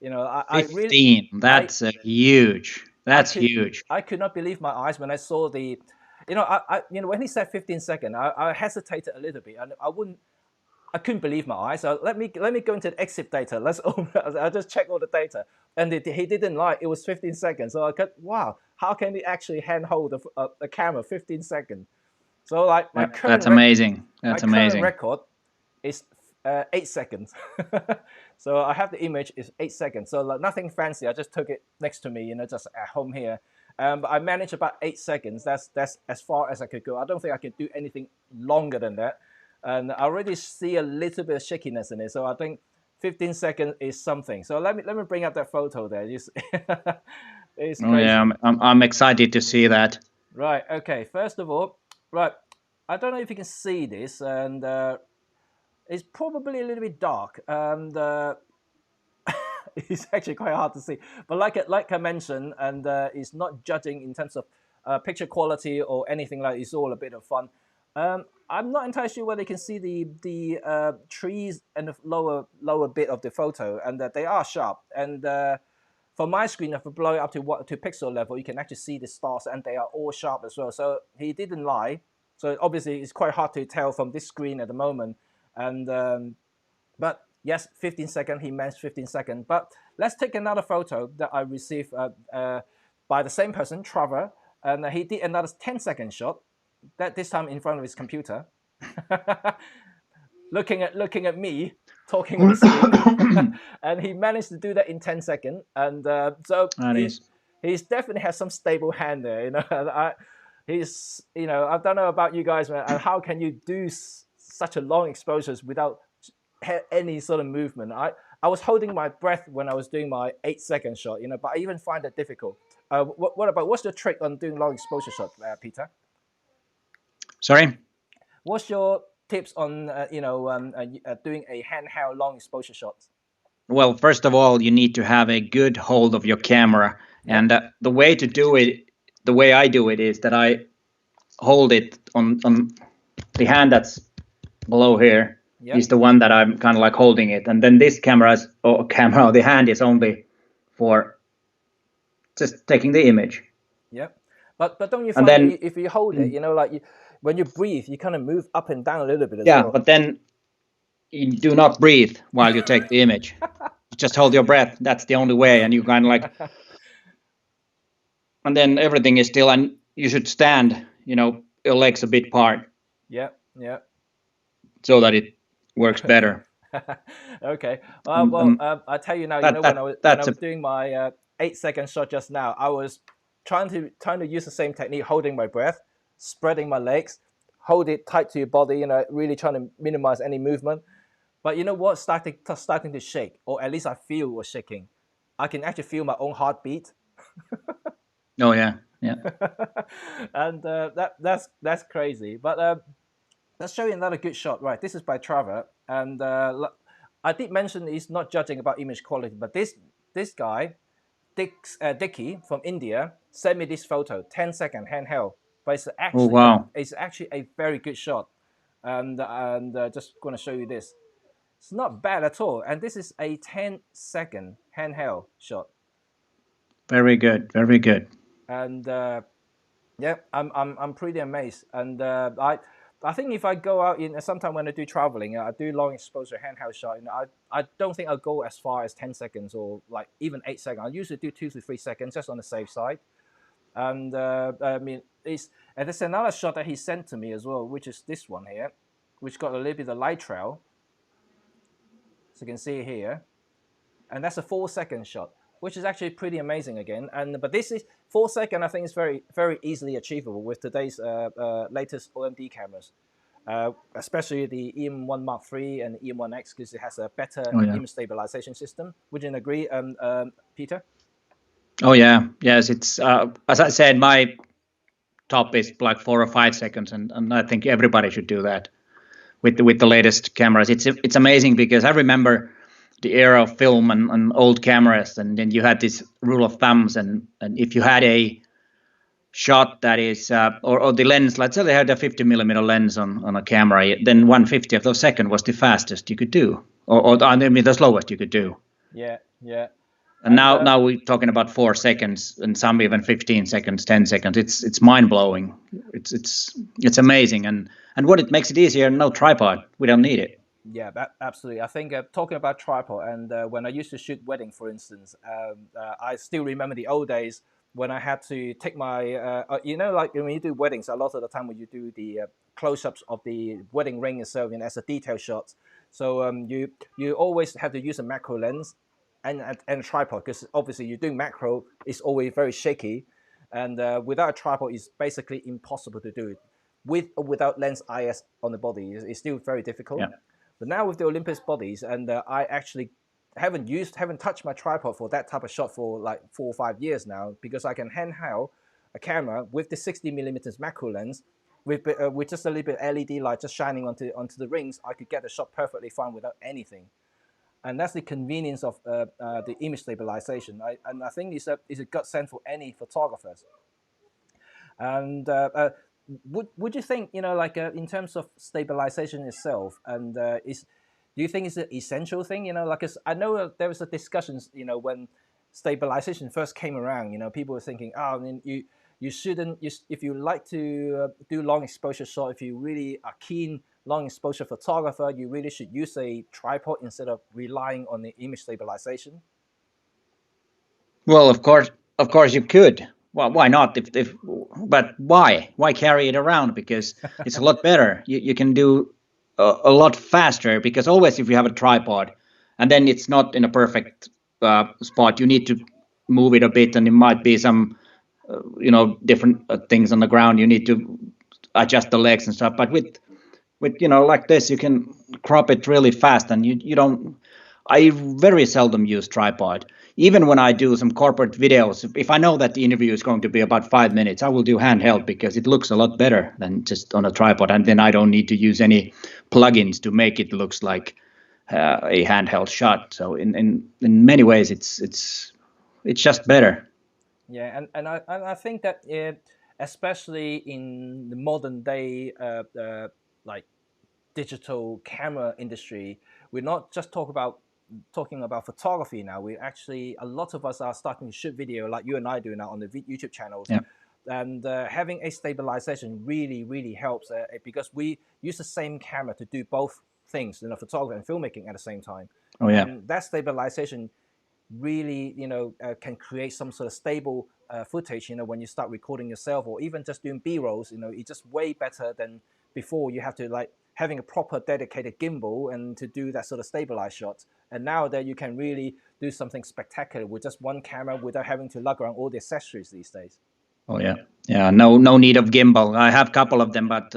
You know, I really, 15. That's huge. That's huge. I could not believe my eyes when I saw the, you know, when he said 15 seconds, I hesitated a little bit, and I couldn't believe my eyes. So let me go into the exit data. Let's open. I just check all the data, and he didn't lie. It was 15 seconds. So I got, wow, how can he actually handhold the camera 15 seconds? So like my current That's amazing. That's current amazing. record is 8 seconds. So I have the image is 8 seconds. So like nothing fancy. I just took it next to me, you know, just at home here. But I managed about 8 seconds. That's as far as I could go. I don't think I could do anything longer than that. And I already see a little bit of shakiness in it. So I think 15 seconds is something. So let me bring up that photo there. It's crazy. Oh yeah, I'm excited to see that. Right. Okay. First of all, right. I don't know if you can see this, and it's probably a little bit dark, and it's actually quite hard to see. But like I mentioned, and it's not judging in terms of picture quality or anything like. It's all a bit of fun. I'm not entirely sure whether you can see the trees and the lower bit of the photo, and that they are sharp. And from my screen, if I blow it up to pixel level, you can actually see the stars, and they are all sharp as well. So he didn't lie. So obviously, it's quite hard to tell from this screen at the moment. And but yes, 15 seconds. He managed 15 seconds. But let's take another photo that I received by the same person, Trevor, and he did another 10-second shot. That this time in front of his computer, looking at me talking on the screen, and he managed to do that in 10 seconds. And so he's definitely has some stable hand there. You know, he's, you know, I don't know about you guys, man. And how can you do such a long exposures without any sort of movement? I was holding my breath when I was doing my 8-second shot. You know, but I even find that difficult. What's the trick on doing long exposure shot, Peter? Sorry? What's your tips on doing a handheld long exposure shot? Well, first of all, you need to have a good hold of your camera, and the way to do it, the way I do it, is that I hold it on the hand that's below here. Is the one that I'm kind of like holding it, and then this the hand is only for just taking the image. Yeah, but don't you find that if you hold it, you know, like when you breathe, you kind of move up and down a little bit as well. Yeah, but then you do not breathe while you take the image. You just hold your breath. That's the only way, and you kind of like, and then everything is still, and you should stand, you know, your legs a bit apart. Yeah. So that it works better. Okay. Well, I tell you now, when I was doing my 8-second shot just now, I was trying to use the same technique, holding my breath, spreading my legs, hold it tight to your body, you know, really trying to minimize any movement. But you know what? Starting to shake, or at least I feel it was shaking. I can actually feel my own heartbeat. Oh yeah. And that's crazy. But let's show you another good shot. Right, this is by Trevor, and I did mention he's not judging about image quality, but this guy, Dicky from India, sent me this photo, 10-second handheld. But it's actually a very good shot, and just going to show you this. It's not bad at all, and this is a 10-second handheld shot. Very good, very good. And yeah, I'm pretty amazed, and I think if I go out in sometime when I do traveling, I do long exposure handheld shot. You know, I don't think I'll go as far as 10 seconds or like even 8 seconds. I usually do 2 to 3 seconds just on the safe side. And I mean, there's another shot that he sent to me as well, which is this one here, which got a little bit of light trail. So you can see here, and that's a 4-second shot, which is actually pretty amazing again. But this is 4 seconds. I think is very, very easily achievable with today's latest OMD cameras, especially the EM1 Mark III and the EM1X, because it has a better image stabilization system. Would you agree, Peter? Oh yeah, yes. It's as I said, my top is like 4 or 5 seconds, and I think everybody should do that with the latest cameras. It's amazing because I remember the era of film and old cameras, and then you had this rule of thumbs, and if you had a shot that is or the lens, let's say they had a 50mm lens on a camera, then 1/50 of a second was the fastest you could do, or I mean the slowest you could do. Yeah. And now we're talking about 4 seconds, and some even 15 seconds, 10 seconds. It's mind blowing. It's amazing, and what it makes it easier. No tripod. We don't need it. Yeah, absolutely. I think talking about tripod, and when I used to shoot wedding, for instance, I still remember the old days when I had to take my, like when you do weddings, a lot of the time when you do the close-ups of the wedding ring itself, as a detail shot. So you always have to use a macro lens and a tripod, because obviously you're doing macro, it's always very shaky, and without a tripod, it's basically impossible to do it. With or without lens IS on the body, it's still very difficult. Yeah. But now with the Olympus bodies, and I actually haven't touched my tripod for that type of shot for like 4 or 5 years now, because I can handheld a camera with the 60mm macro lens, with just a little bit of LED light just shining onto the rings. I could get the shot perfectly fine without anything, and that's the convenience of the image stabilization. I think it's a godsend for any photographers. And would you think, like in terms of stabilization itself, and do you think it's an essential thing? Like I know there was a discussions, when stabilization first came around. People were thinking, oh, I mean, you shouldn't, if you like to do long exposure shot, if you really are keen long exposure photographer, you really should use a tripod instead of relying on the image stabilization. Well, of course you could. Well, why not? But why? Why carry it around? Because it's a lot better. You can do a lot faster. Because always, if you have a tripod, and then it's not in a perfect spot, you need to move it a bit, and it might be some, different things on the ground. You need to adjust the legs and stuff. But with like this, you can crop it really fast, and you don't. I very seldom use tripod. Even when I do some corporate videos, if I know that the interview is going to be about 5 minutes, I will do handheld, because it looks a lot better than just on a tripod, and then I don't need to use any plugins to make it looks like a handheld shot. So in many ways, it's just better. Yeah, and I think that especially in the modern day, like digital camera industry, we're not just talking about photography now. We actually, a lot of us are starting to shoot video like you and I do now on the YouTube channels. Yeah. And having a stabilization really, really helps, because we use the same camera to do both things, photography and filmmaking at the same time. Oh yeah. And that stabilization really, can create some sort of stable footage, when you start recording yourself, or even just doing B-rolls, it's just way better than before. You have to like having a proper dedicated gimbal and to do that sort of stabilized shot. And now that you can really do something spectacular with just one camera without having to lug around all the accessories these days. Oh yeah. Yeah. No need of gimbal. I have a couple of them, but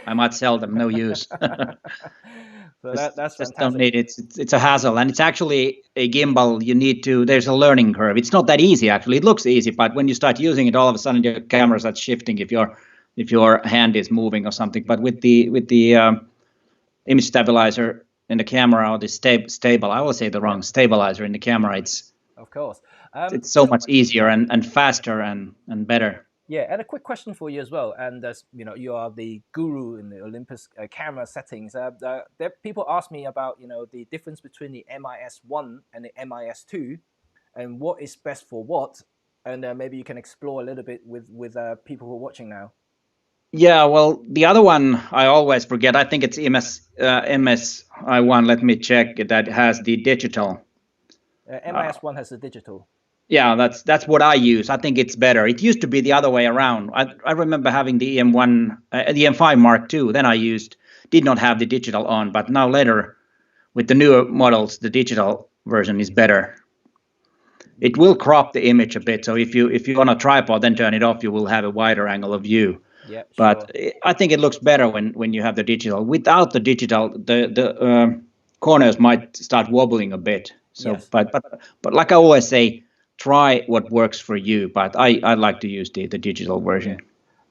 I might sell them. No use. So that's just fantastic. don't need it. It's a hassle, and it's actually a gimbal. You need to. There's a learning curve. It's not that easy actually. It looks easy, but when you start using it, all of a sudden your camera starts shifting if your hand is moving or something. But with the image stabilizer in the camera, or the stable, I will say the wrong stabilizer in the camera. It's of course. It's so much easier and faster and better. Yeah, and a quick question for you as well. And as you are the guru in the Olympus camera settings. There people ask me about the difference between the MIS1 and the MIS2, and what is best for what. And maybe you can explore a little bit with people who are watching now. Yeah, well, the other one I always forget. I think it's MSI1. Let me check. That has the digital. MIS1 has the digital. Yeah, that's what I use. I think it's better. It used to be the other way around. I remember having the EM1, the M5 Mark II. Then I did not have the digital on, but now later with the newer models, the digital version is better. It will crop the image a bit. So if you on a tripod, then turn it off, you will have a wider angle of view. Yeah, but sure. I think it looks better when you have the digital. Without the digital, the corners might start wobbling a bit. So, yes. but like I always say, try what works for you. But I like to use the digital version.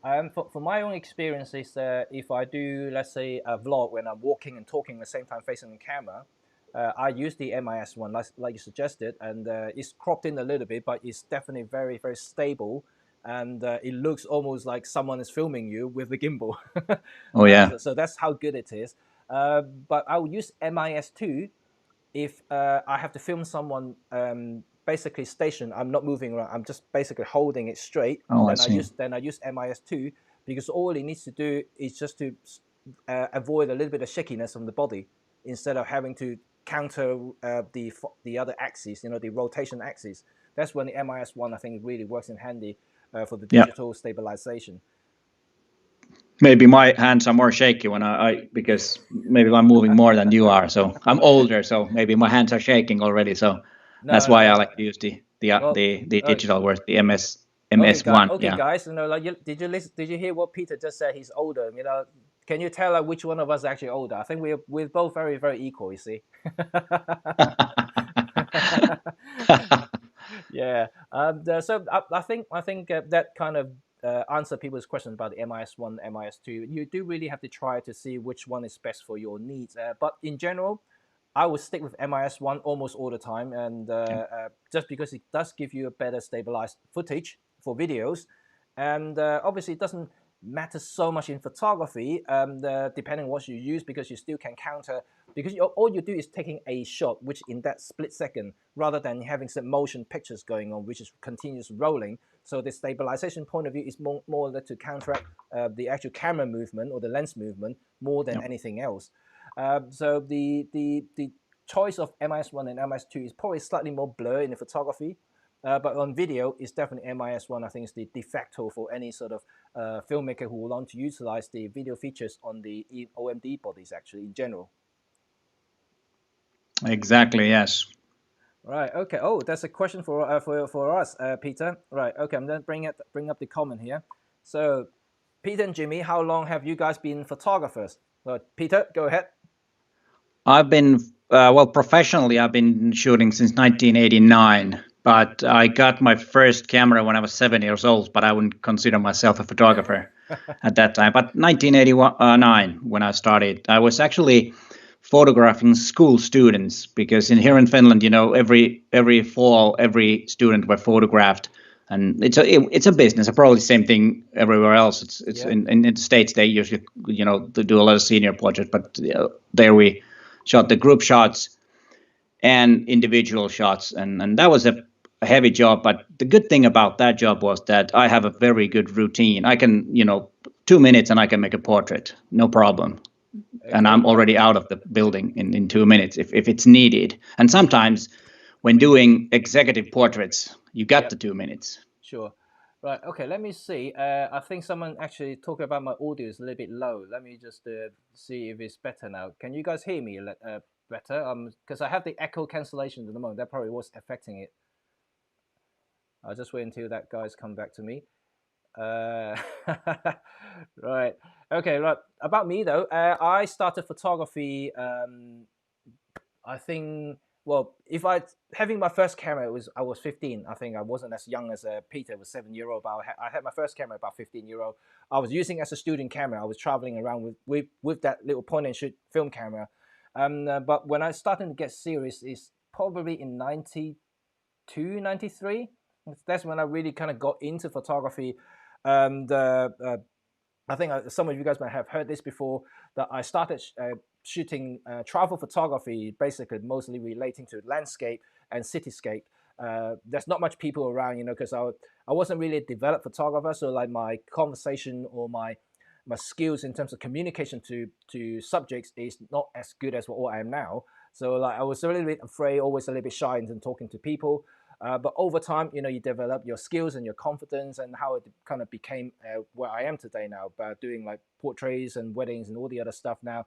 Yeah. For my own experiences, if I do, let's say, a vlog when I'm walking and talking at the same time facing the camera, I use the MIS1 like you suggested, and it's cropped in a little bit, but it's definitely very, very stable. And it looks almost like someone is filming you with the gimbal. Oh yeah. So that's how good it is. But I'll use MIS2 if I have to film someone basically stationed, I'm not moving around. I'm just basically holding it straight. Oh, I Then see. I use MIS2 because all it needs to do is just to avoid a little bit of shakiness from the body instead of having to counter the other axis, the rotation axis. That's when the MIS1 I think really works in handy for the Yeah. digital stabilization. Maybe my hands are more shaky when because maybe I'm moving more than you are. So I'm older, so maybe my hands are shaking already. So that's No, why I no. like to use Well, the digital words, the okay, guys. MS1. Okay, Yeah. guys. Did you listen? Did you hear what Peter just said? He's older. Can you tell which one of us is actually older? I think we're both very very equal. You see. Yeah. So I think that kind of answer people's questions about the MIS1, MIS2. You do really have to try to see which one is best for your needs. But in general, I would stick with MIS1 almost all the time, and just because it does give you a better stabilized footage for videos, and obviously it doesn't matter so much in photography, depending on what you use, because you still can counter. Because all you do is taking a shot, which in that split second, rather than having some motion pictures going on, which is continuous rolling. So the stabilization point of view is more or less to counteract the actual camera movement or the lens movement more than Yep. anything else. So the choice of MIS1 and MIS2 is probably slightly more blur in the photography, but on video, it's definitely MIS1. I think is the de facto for any sort of filmmaker who will want to utilize the video features on the OMD bodies actually in general. Exactly. Yes. Right. Okay. Oh, that's a question for us, Peter. Right. Okay. I'm going to bring up the comment here. So, Peter and Jimmy, how long have you guys been photographers? Peter, go ahead. I've been professionally. I've been shooting since 1989. But I got my first camera when I was 7 years old. But I wouldn't consider myself a photographer at that time. But 1989, when I started, I was actually photographing school students because here in Finland, every fall, every student were photographed, and it's a business. Probably the same thing everywhere else. It's Yeah. in the States they usually they do a lot of senior projects, but there we shot the group shots and individual shots, and that was a heavy job. But the good thing about that job was that I have a very good routine. I can 2 minutes and I can make a portrait, no problem, and Okay. I'm already out of the building in 2 minutes if it's needed. And sometimes when doing executive portraits, you got the Yep. 2 minutes. Sure. Right. Okay. Let me see. I think someone actually talking about my audio is a little bit low. Let me just see if it's better now. Can you guys hear me better? Because I have the echo cancellation at the moment. That probably was affecting it. I'll just wait until that guy's come back to me. Uh, right. Okay. Right. About me though, I started photography. I think. Well, if I having my first camera, I was 15. I think I wasn't as young as Peter was 7 year old, but I had my first camera about 15 year old. I was using as a student camera. I was traveling around with that little point and shoot film camera. But when I started to get serious, is probably in 92, 93. That's when I really kind of got into photography. And I think some of you guys might have heard this before, that I started shooting travel photography, basically mostly relating to landscape and cityscape. There's not much people around, because I wasn't really a developed photographer, so like my conversation or my skills in terms of communication to subjects is not as good as what I am now. So like I was a little bit afraid, always a little bit shy in talking to people. But over time, you develop your skills and your confidence, and how it kind of became where I am today now, by doing like portraits and weddings and all the other stuff now.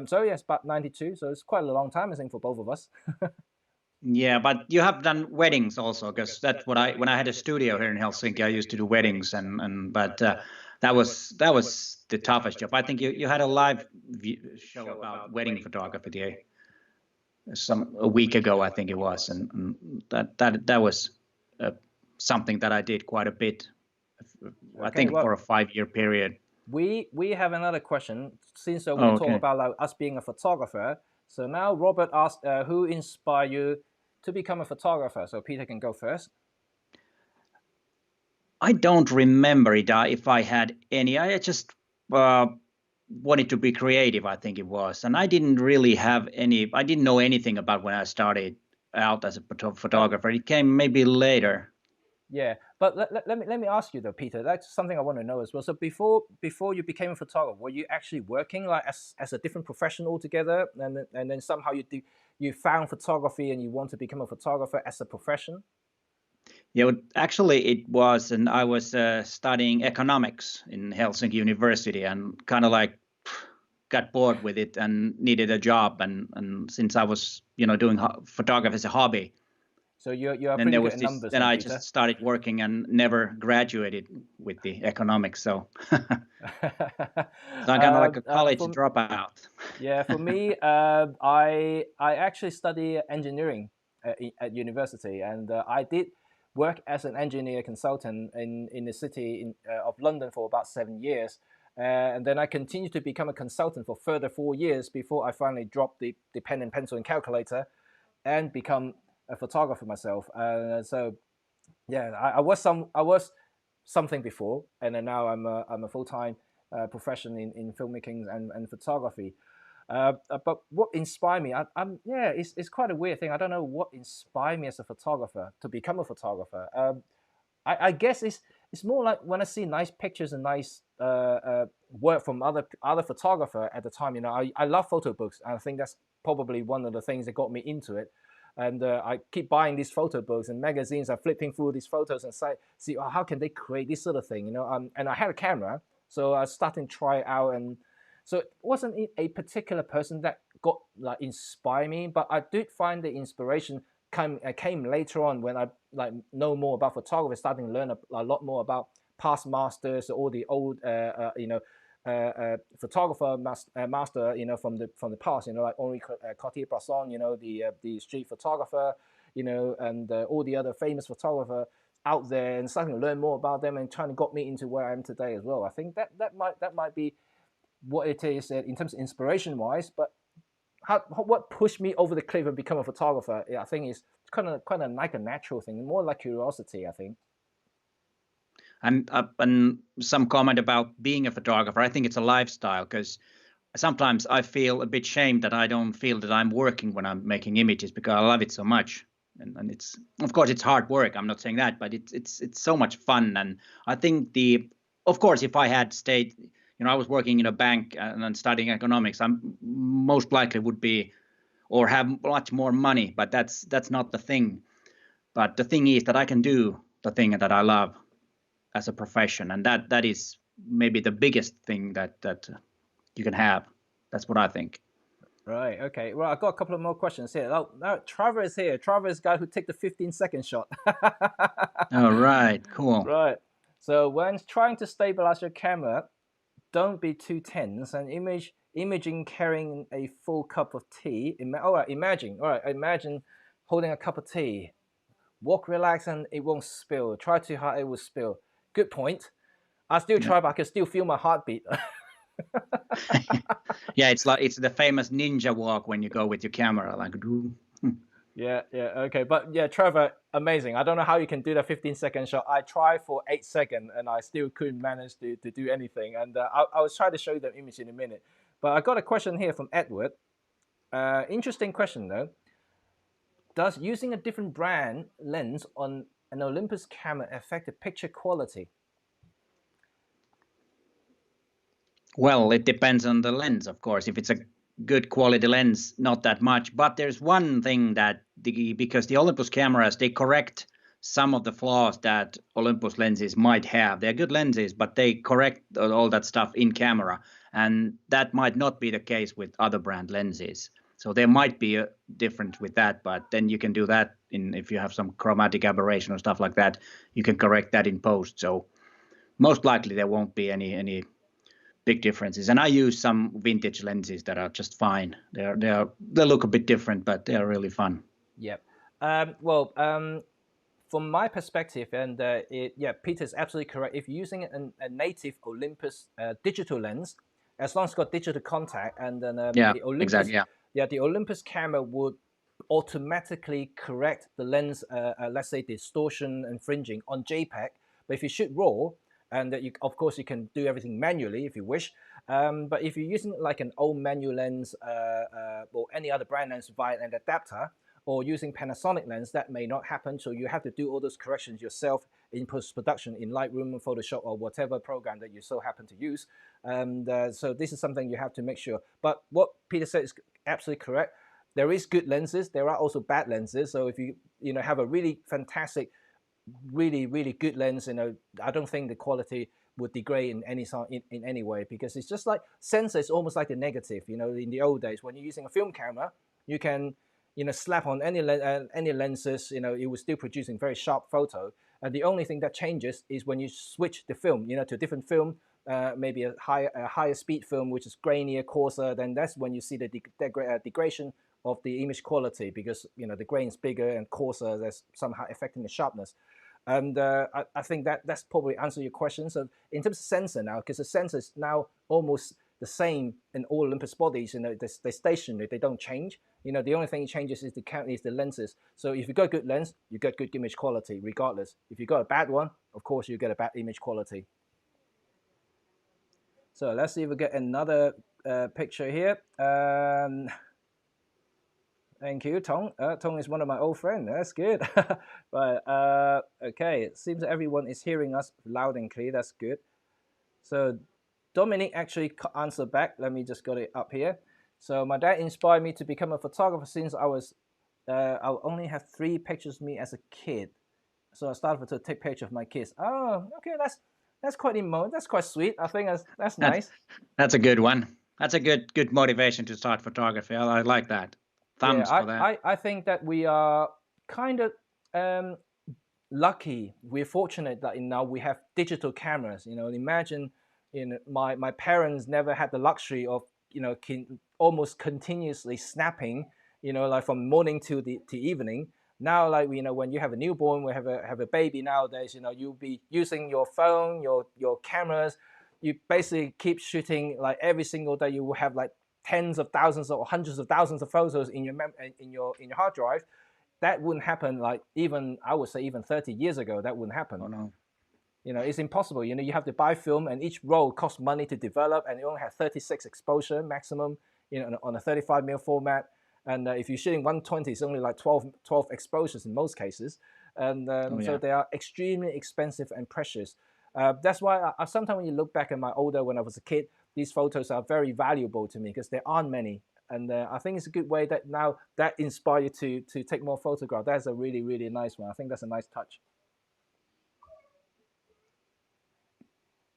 So yes, about 92. So it's quite a long time, I think, for both of us. Yeah, but you have done weddings also, because that's what when I had a studio here in Helsinki, I used to do weddings, and but that was the toughest job. I think you had a live show about wedding photography there a week ago, I think it was, and that was something that I did quite a bit. I Okay, think well, for a 5 year period. we have another question, since we Oh, talk okay. about like, us being a photographer. So now Robert asked, who inspired you to become a photographer? So Peter can go first. I don't remember it if I had any. I just wanted to be creative, I think it was. And I didn't really have I didn't know anything about when I started out as a photographer. It came maybe later. Yeah, but let me ask you though, Peter. That's something I want to know as well. So before you became a photographer, were you actually working like as a different profession altogether, and then somehow you found photography and you want to become a photographer as a profession? Yeah, actually it was, and I was studying economics in Helsinki University, and kind of like got bored with it and needed a job, and since I was doing photography as a hobby, So you're then pretty there good was at this. numbers Then then, I Peter. just started working and never graduated with the economics. So so I'm kind of like a college For dropout. yeah, for me, I actually study engineering at university, and I did work as an engineer consultant in the city of London for about 7 years, and then I continued to become a consultant for further 4 years before I finally dropped the pen and pencil and calculator, and become a photographer myself. So yeah, I was something before, and then now I'm a full time profession in filmmaking and photography. But what inspired me, I'm yeah, it's quite a weird thing. I don't know what inspired me as a photographer to become a photographer. I guess it's more like when I see nice pictures and nice work from other photographer at the time. I love photo books, and I think that's probably one of the things that got me into it. And I keep buying these photo books and magazines. I'm flipping through these photos and see oh, how can they create this sort of thing, And I had a camera, so I started to try it out. And so it wasn't a particular person that got like inspire me, but I did find the inspiration came later on when I like know more about photography, starting to learn a lot more about past masters, all the old photographer master, from the past, like Henri Cartier-Bresson, the street photographer, and all the other famous photographer out there, and starting to learn more about them and trying to got me into where I am today as well. I think that might be what it is in terms of inspiration wise, but what pushed me over the cliff and become a photographer, I think is kind of like a natural thing, more like curiosity, I think. And some comment about being a photographer. I think it's a lifestyle, because sometimes I feel a bit shamed that I don't feel that I'm working when I'm making images, because I love it so much. And it's, of course, it's hard work. I'm not saying that, but it's so much fun. And I think of course, if I had stayed, I was working in a bank and studying economics, I'm most likely would be or have much more money. But that's not the thing. But the thing is that I can do the thing that I love as a profession, and that is maybe the biggest thing that you can have. That's what I think. Right. Okay. Well, I've got a couple of more questions here. Oh, now Trevor is here. Trevor is the guy who took the 15-second shot. All right, cool. Right. So when trying to stabilize your camera, don't be too tense. And imaging carrying a full cup of tea. All right. Imagine. All right. Imagine holding a cup of tea. Walk relax and it won't spill. Try too hard, it will spill. Good point. I still Yeah. try, but I can still feel my heartbeat. Yeah, it's the famous ninja walk when you go with your camera, like. Yeah, okay. But yeah, Trevor, amazing. I don't know how you can do that 15-second shot. I tried for 8 seconds and I still couldn't manage to do anything. And I was trying to show you the image in a minute. But I got a question here from Edward. Interesting question though. Does using a different brand lens on an Olympus camera affect the picture quality? Well, it depends on the lens, of course. If it's a good quality lens, not that much. But there's one thing that because the Olympus cameras, they correct some of the flaws that Olympus lenses might have. They're good lenses, but they correct all that stuff in camera, and that might not be the case with other brand lenses. So there might be a difference with that, but then you can do that if you have some chromatic aberration or stuff like that. You can correct that in post. So most likely there won't be any big differences. And I use some vintage lenses that are just fine. They look a bit different, but they are really fun. Yep. Well, from my perspective, and yeah, Peter's absolutely correct. If you're using a native Olympus digital lens, as long as it's got digital contact, and then Yeah, the Olympus, exactly. Yeah. yeah, the Olympus camera would automatically correct the lens, let's say distortion and fringing on JPEG. But if you shoot RAW, and that of course, you can do everything manually if you wish. But if you're using like an old manual lens or any other brand lens via an adapter, or using Panasonic lens, that may not happen. So you have to do all those corrections yourself in post-production in Lightroom, Photoshop, or whatever program that you so happen to use. And so this is something you have to make sure. But what Peter said is absolutely correct. There is good lenses. There are also bad lenses. So if you have a really fantastic, really good lens, I don't think the quality would degrade in any way, because it's just like sensor is almost like the negative. In the old days when you're using a film camera, you can slap on any lenses, it was still producing very sharp photo. And the only thing that changes is when you switch the film, to a different film, maybe a higher speed film, which is grainier, coarser. Then that's when you see the degradation of the image quality, because the grain is bigger and coarser. That's somehow affecting the sharpness. And I think that's probably answer your question. So in terms of sensor now, because the sensor is now almost the same in all Olympus bodies, they're stationary, they don't change. The only thing that changes is the lenses. So if you got a good lens, you get good image quality regardless. If you got a bad one, of course you get a bad image quality. So let's see if we get another picture here. Thank you, Tong. Tong is one of my old friends. That's good. But okay, it seems that everyone is hearing us loud and clear. That's good. So Dominic actually answered back. Let me just get it up here. So my dad inspired me to become a photographer since I only have 3 pictures of me as a kid. So I started to take pictures of my kids. Oh, okay, that's quite That's quite sweet. I think that's nice. That's a good one. That's a good motivation to start photography. I like that. Thumbs for that. I think that we are kind of lucky. We're fortunate that now we have digital cameras. Imagine, my parents never had the luxury of almost continuously snapping, like from morning to evening. Now, like when you have a newborn, we have a baby nowadays. You'll be using your phone, your cameras. You basically keep shooting like every single day. You will have like tens of thousands or hundreds of thousands of photos in your hard drive. That wouldn't happen. Like I would say even 30 years ago, that wouldn't happen. Oh no. It's impossible. You have to buy film, and each roll costs money to develop, and you only have 36 exposure maximum, on a 35mm format. And if you're shooting 120, it's only like 12 exposures in most cases. And so they are extremely expensive and precious. That's why sometimes when you look back at when I was a kid, these photos are very valuable to me because there aren't many. And I think it's a good way that now that inspires you to take more photographs. That's a really, really nice one. I think that's a nice touch.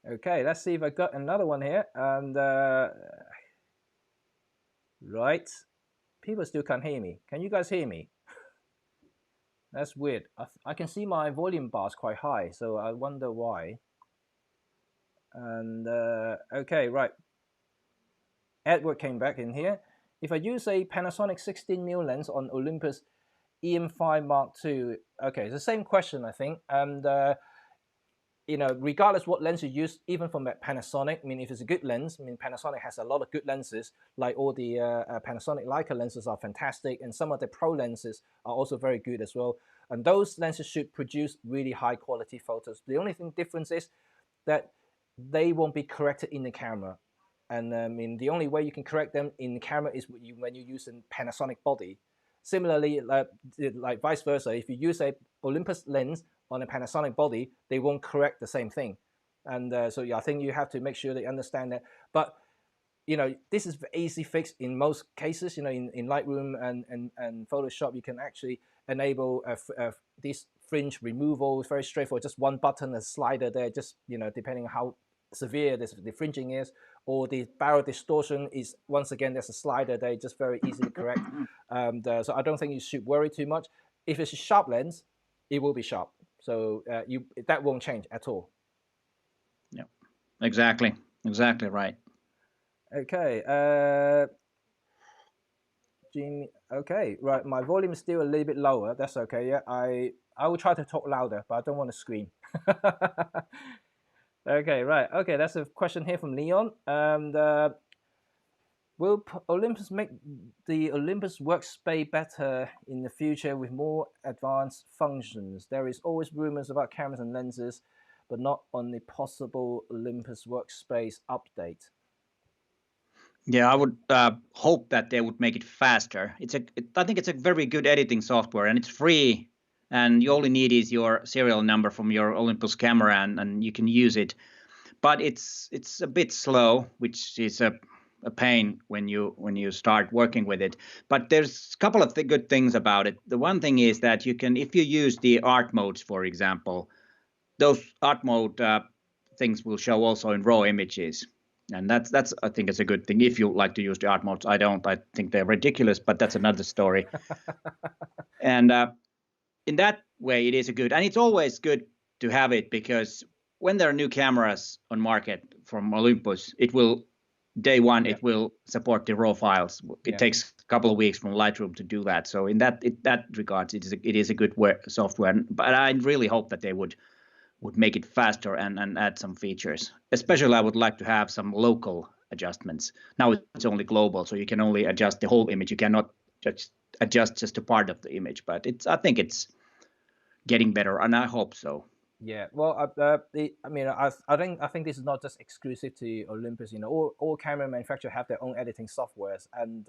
Okay, let's see if I got another one here. And right, people still can't hear me. Can you guys hear me? That's weird. I can see my volume bars quite high, so I wonder why. And okay, right. Edward came back in here. If I use a Panasonic 16mm lens on Olympus EM5 Mark II, okay, it's the same question, I think. And regardless what lens you use, even from Panasonic, if it's a good lens, Panasonic has a lot of good lenses, like all the Panasonic Leica lenses are fantastic, and some of the pro lenses are also very good as well. And those lenses should produce really high quality photos. The only difference is that they won't be corrected in the camera. And the only way you can correct them in the camera is when you use a Panasonic body. Similarly, like vice versa, if you use a Olympus lens on a Panasonic body, they won't correct the same thing. And so I think you have to make sure they understand that. But this is easy fix in most cases. In Lightroom and Photoshop, you can actually enable this fringe removal. It's very straightforward. Just one button, a slider there. Just depending on how severe the fringing is, or the barrel distortion is, once again, there's a slider there, just very easy to correct. So I don't think you should worry too much. If it's a sharp lens, it will be sharp. So that won't change at all. Yeah, exactly right. Okay, Jimmy. Okay, right. My volume is still a little bit lower. That's okay. Yeah, I will try to talk louder, but I don't want to scream. Okay, right. Okay, that's a question here from Leon. And will Olympus make the Olympus workspace better in the future with more advanced functions? There is always rumors about cameras and lenses, but not on the possible Olympus workspace update. Yeah, I would hope that they would make it faster. I think it's a very good editing software, and it's free. And you only need is your serial number from your Olympus camera, and you can use it. But it's a bit slow, which is a pain when you start working with it. But there's a couple of good things about it. The one thing is that you can, if you use the art modes, for example, those art mode things will show also in raw images. And that's I think it's a good thing if you like to use the art modes. I don't. I think they're ridiculous, but that's another story. And in that way, it is a good, and it's always good to have it because when there are new cameras on market from Olympus, it will day one it will support the raw files. It takes a couple of weeks from Lightroom to do that. So in that regards, it is a good software. But I really hope that they would make it faster and add some features. Especially, I would like to have some local adjustments. Now it's only global, so you can only adjust the whole image. You cannot just adjust just a part of the image. But I think it's getting better, and I hope so. Yeah, well, I think this is not just exclusive to Olympus. You know, all camera manufacturers have their own editing softwares, and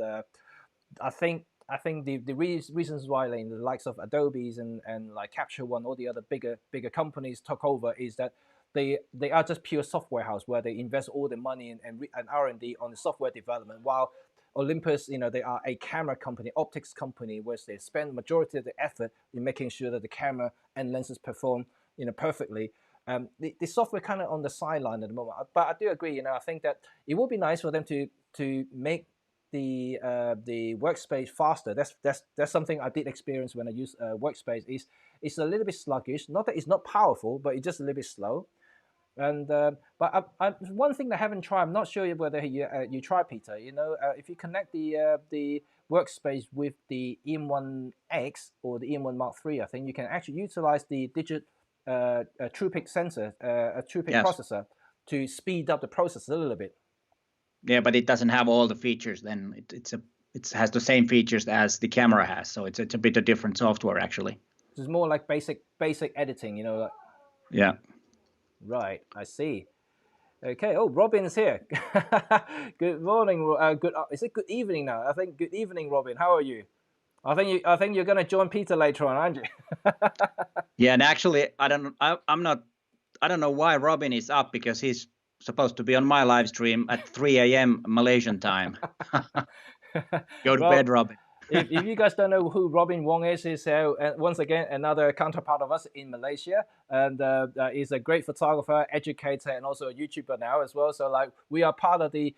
I think the reasons why like, the likes of Adobe's and like Capture One, all the other bigger companies took over is that they are just pure software house where they invest all the money and R&D on the software development, while Olympus, you know, they are a camera company, optics company, where they spend majority of the effort in making sure that the camera and lenses perform, you know, perfectly. The software kind of on the sideline at the moment, but I do agree. You know, I think that it would be nice for them to make the workspace faster. That's something I did experience when I use workspace. It's a little bit sluggish. Not that it's not powerful, but it's just a little bit slow. And but one thing that I haven't tried, I'm not sure whether you try, Peter. You know, if you connect the workspace with the EM1X or the EM1 Mark III, I think you can actually utilize the digit TruePic sensor, a TruePic processor, to speed up the process a little bit. Yeah, but it doesn't have all the features. Then it has the same features as the camera has, so it's a bit of different software actually. It's more like basic editing, you know. Yeah. Right, I see. Okay. Oh, Robin's here. Good morning. Is it good evening now? I think good evening, Robin. How are you? I think you're gonna join Peter later on, aren't you? Yeah, and actually, I don't know why Robin is up because he's supposed to be on my live stream at 3 a.m. Malaysian time. Go to bed, Robin. if you guys don't know who Robin Wong is, he's once again another counterpart of us in Malaysia, and he's a great photographer, educator, and also a YouTuber now as well. So like we are part of the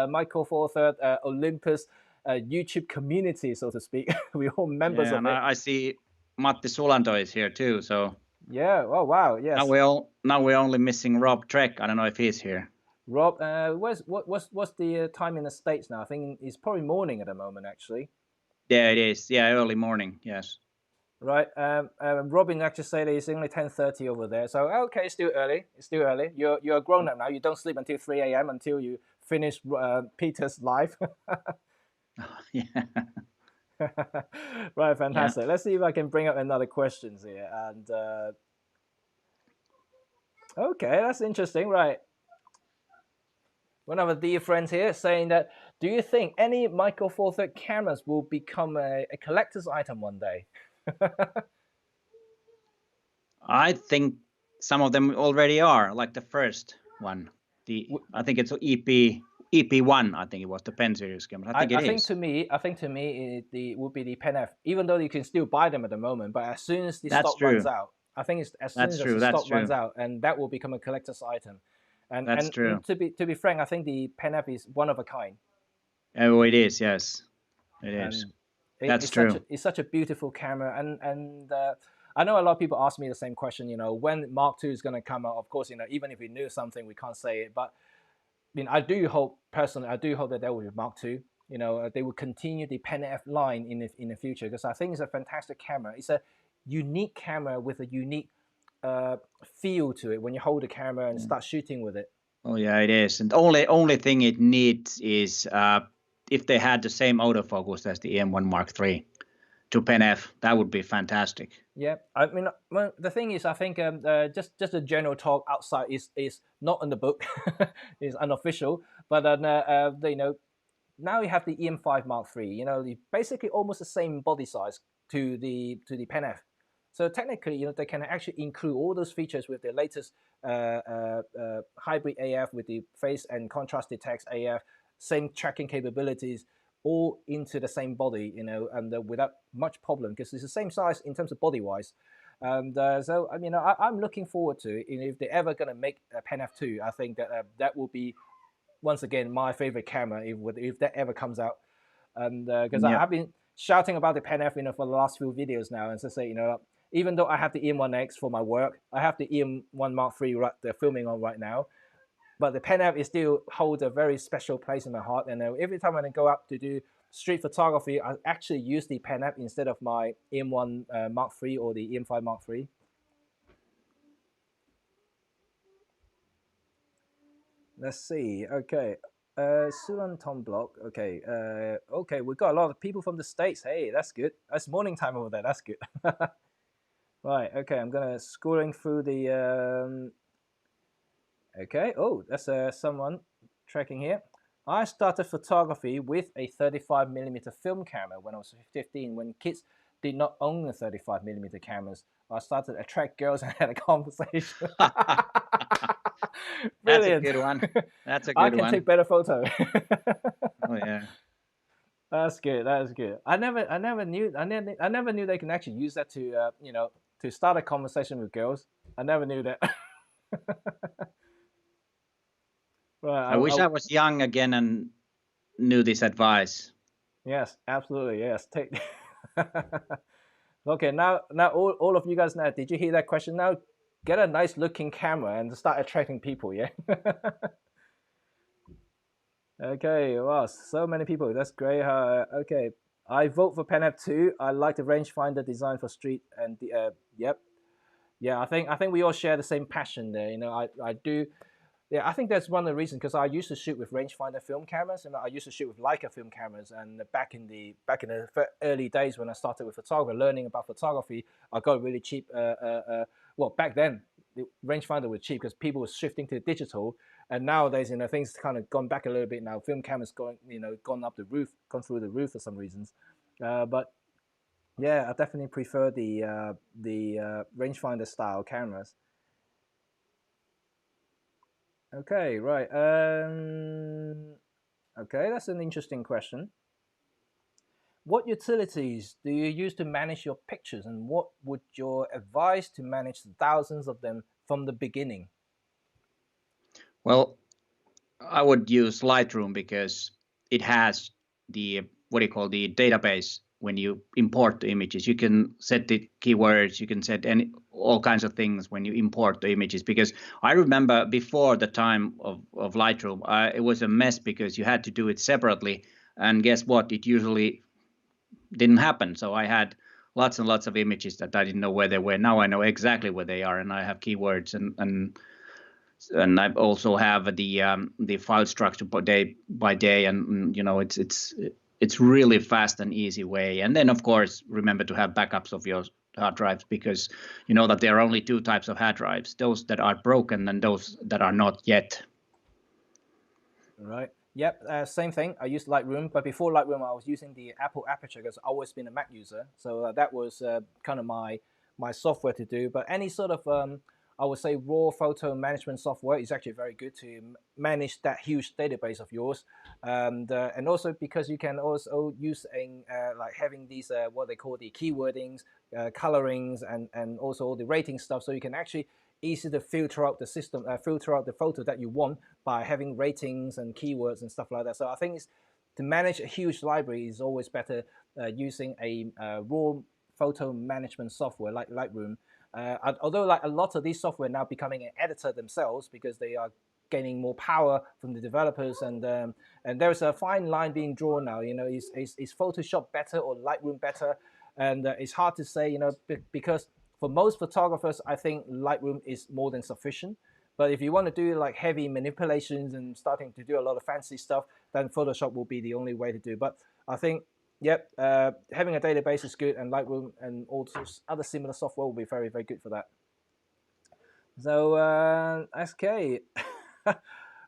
Michael Forsgard Olympus YouTube community, so to speak. We're all members of it. I see Matti Sulanto is here too. So yeah. Oh wow. Yes. Now we're only missing Rob Trek. I don't know if he's here. Rob, what's the time in the States now? I think it's probably morning at the moment, actually. Yeah, it is. Yeah, early morning. Yes. Right. Robin actually said that it's only 10:30 over there. So okay, it's still early. It's still early. You're a grown up now. You don't sleep until 3 a.m. until you finish Peter's live. Yeah. Right. Fantastic. Yeah. Let's see if I can bring up another questions here. And okay, that's interesting. Right. One of our dear friends here saying that, do you think any Michael Forsgard cameras will become a collector's item one day? I think some of them already are, like the first one. I think it's EP1. I think it was the Pen series camera. I think to me, it would be the Pen F. Even though you can still buy them at the moment, but as soon as the stock runs out, I think it's as soon as the stock runs out, and that will become a collector's item. And that's true. And to be frank, I think the Pen F is one of a kind. Oh, it is. Yes, it is. That's true. It's such a beautiful camera, and I know a lot of people ask me the same question. You know, when Mark II is going to come out? Of course, you know, even if we knew something, we can't say it. But I mean, I do hope that there will be Mark II. You know, they will continue the Pen F line in the future, because I think it's a fantastic camera. It's a unique camera with a unique feel to it when you hold the camera and start shooting with it. Oh yeah, it is. And the only thing it needs is if they had the same autofocus as the EM1 Mark III, to PenF. That would be fantastic. Yeah, I mean, well, the thing is, I think just a general talk outside is not in the book, is unofficial. But you know, now you have the EM5 Mark III. You know, basically almost the same body size to the PenF. So technically, you know, they can actually include all those features with the latest hybrid AF with the phase and contrast detect AF, same tracking capabilities, all into the same body, you know, and without much problem because it's the same size in terms of body wise. And so, I mean, I'm looking forward to it. You know, if they're ever going to make a Pen F2, I think that that will be once again my favorite camera if that ever comes out. And because Yeah. I've been shouting about the Pen F, you know, for the last few videos now, and to say, you know, even though I have the EM1X for my work, I have the EM1 Mark III they're filming on right now. But the Pen F is still holds a very special place in my heart. And every time when I go up to do street photography, I actually use the Pen F instead of my EM1 Mark III or the EM5 Mark III. Let's see. Okay. Sulan Tom Block. Okay. Okay. We got a lot of people from the States. Hey, that's good. It's morning time over there. That's good. Right. Okay. I'm gonna scrolling through the. Okay. Oh, that's someone tracking here. I started photography with a 35mm film camera when I was 15. When kids did not own the 35mm cameras, I started to attract girls and had a conversation. That's a Brilliant. good one. That's a I good can take one. better photo. Oh yeah. That's good. That is good. I never knew they can actually use that to, you know, to start a conversation with girls. I never knew that. I Right. wish I was young again and knew this advice. Yes, absolutely. Yes. Take. Okay. Now, all of you guys now, did you hear that question? Now, get a nice looking camera and start attracting people. Yeah. Okay, wow, so many people. That's great. Okay, I vote for Pen F2. I like the rangefinder design for street and the yep, yeah. I think we all share the same passion there. You know, I do. Yeah, I think that's one of the reasons because I used to shoot with rangefinder film cameras and I used to shoot with Leica film cameras. And back in the early days when I started with photography, learning about photography, I got really cheap. Well, back then the rangefinder was cheap because people were shifting to digital. And nowadays, you know, things kind of gone back a little bit now. Film cameras going, you know, gone up the roof, gone through the roof for some reasons. But yeah, I definitely prefer the rangefinder style cameras. Okay, right. Okay, that's an interesting question. What utilities do you use to manage your pictures, and what would your advice to manage thousands of them from the beginning? Well, I would use Lightroom because it has the what do you call the database when you import the images. You can set the keywords, you can set all kinds of things when you import the images. Because I remember before the time of Lightroom, it was a mess because you had to do it separately. And guess what? It usually didn't happen. So I had lots and lots of images that I didn't know where they were. Now I know exactly where they are, and I have keywords and I also have the file structure day by day, and you know it's really fast and easy way. And then of course remember to have backups of your hard drives because you know that there are only two types of hard drives: those that are broken and those that are not yet. Right. Yep. Same thing. I used Lightroom, but before Lightroom, I was using the Apple Aperture because I've always been a Mac user. So that was kind of my software to do. But any sort of I would say raw photo management software is actually very good to manage that huge database of yours, and also because you can also use like having these what they call the keywordings, colorings, and also all the rating stuff, so you can actually easy to filter out the system, filter out the photo that you want by having ratings and keywords and stuff like that. So I think to manage a huge library is always better using a raw photo management software like Lightroom. Although like a lot of these software now becoming an editor themselves because they are gaining more power from the developers, and there's a fine line being drawn now. You know, is Photoshop better or Lightroom better? And it's hard to say. You know, because for most photographers, I think Lightroom is more than sufficient. But if you want to do like heavy manipulations and starting to do a lot of fancy stuff, then Photoshop will be the only way to do. But I think Yep, having a database is good, and Lightroom and all sorts other similar software will be very, very good for that. So, okay.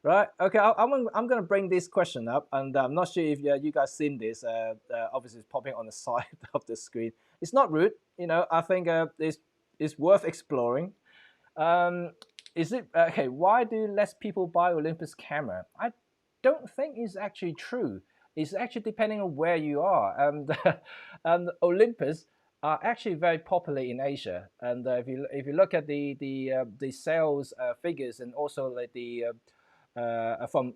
Right. Okay. I'm going to bring this question up, and I'm not sure if you guys seen this. Obviously, it's popping on the side of the screen. It's not rude. I think it's worth exploring. Is it okay? Why do less people buy Olympus camera? I don't think it's actually true. It's actually depending on where you are, and Olympus are actually very popular in Asia. And if you look at the sales figures, and also like the from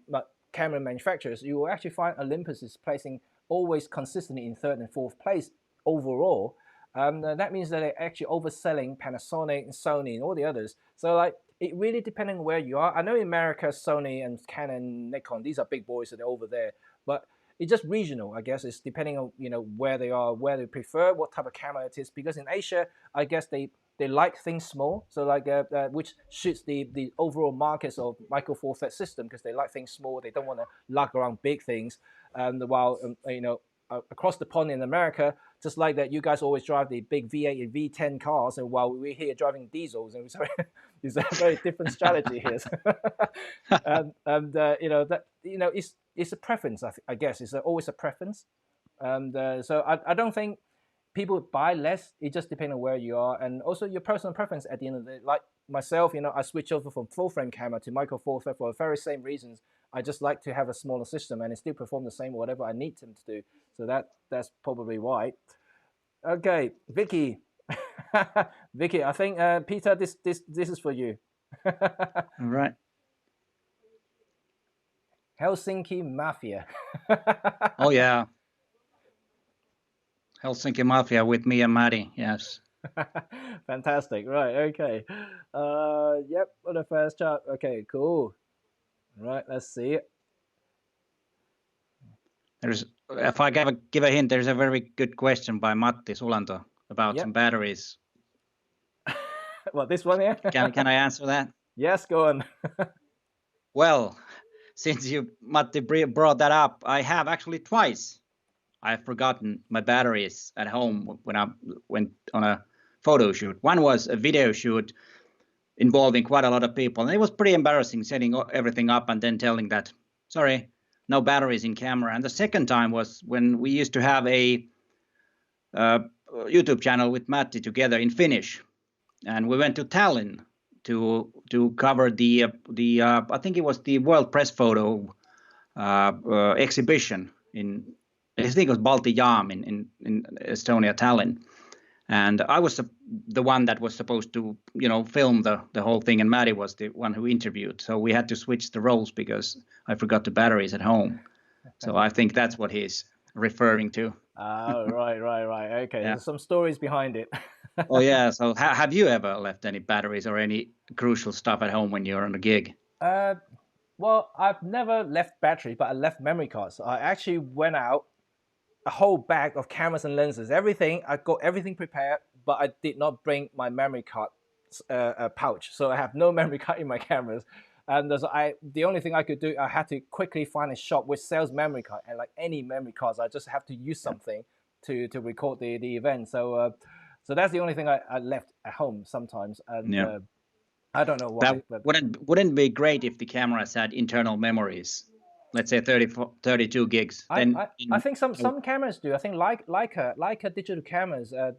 camera manufacturers, you will actually find Olympus is placing always consistently in third and fourth place overall. That means that they're actually overselling Panasonic, Sony, and all the others. So like it really depending on where you are. I know in America, Sony and Canon, Nikon, these are big boys, so they're over there. But it's just regional, I guess. It's depending on where they are, where they prefer, what type of camera it is. Because in Asia, I guess they like things small, so like which suits the overall markets of micro four thread system, because they like things small. They don't want to lug around big things. And while across the pond in America, just like that, you guys always drive the big V8 and V10 cars, and while we're here driving diesels, and it's a very different strategy here. And it's a preference. I guess it's always a preference. And so I don't think people buy less. It just depends on where you are, and also your personal preference at the end of the day. Like myself, I switch over from full frame camera to micro four thread for the very same reasons. I just like to have a smaller system, and it still perform the same whatever I need them to do. So that's probably why. Okay, Vicky. Vicky, I think Peter, this is for you. All right. Helsinki Mafia. Oh yeah. Helsinki Mafia with me and Maddie. Yes. Fantastic. Right. Okay. Yep. On the first chart. Okay. Cool. Right. Let's see it. If I give a hint, there's a very good question by Matti Sulanto about some batteries. Well, this one here. Can I answer that? Yes. Go on. Well, since Matti brought that up, I have actually twice. I've forgotten my batteries at home when I went on a photo shoot. One was a video shoot involving quite a lot of people, and it was pretty embarrassing setting everything up and then telling that, sorry, no batteries in camera. And the second time was when we used to have a YouTube channel with Matti together in Finnish, and we went to Tallinn to cover the I think it was the World Press Photo exhibition I think it was Balti Jaam in Estonia, Tallinn. And I was the one that was supposed to, film the whole thing, and Maddie was the one who interviewed. So we had to switch the roles because I forgot the batteries at home. So I think that's what he's referring to. Right. Okay, Yeah. There's some stories behind it. Oh yeah. So have you ever left any batteries or any crucial stuff at home when you're on a gig? Well, I've never left battery, but I left memory cards. I actually went out a whole bag of cameras and lenses, everything. I got everything prepared, but I did not bring my memory card pouch. So I have no memory card in my cameras. And the only thing I could do, I had to quickly find a shop which sells memory card, and like any memory cards, I just have to use something to record the event. So that's the only thing I left at home sometimes. And I don't know why. That wouldn't be great if the cameras had internal memories. Let's say 32 gigs. I think some cameras do. I think Leica digital cameras, at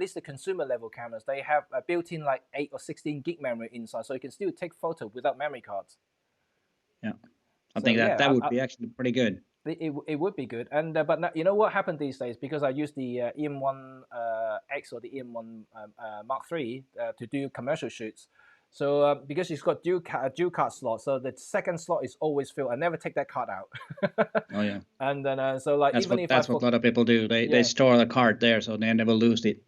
least the consumer level cameras, they have a built-in like 8 or 16 gig memory inside, so you can still take photo without memory cards. Yeah, I think that would be actually pretty good. It would be good, and but now, you know what happened these days, because I use the EM1 X or the EM1 Mark III to do commercial shoots. So because it's got dual card slot, so the second slot is always filled. I never take that card out. Oh yeah. And then so like that's what a lot of people do. They store the card there, so they never lose it.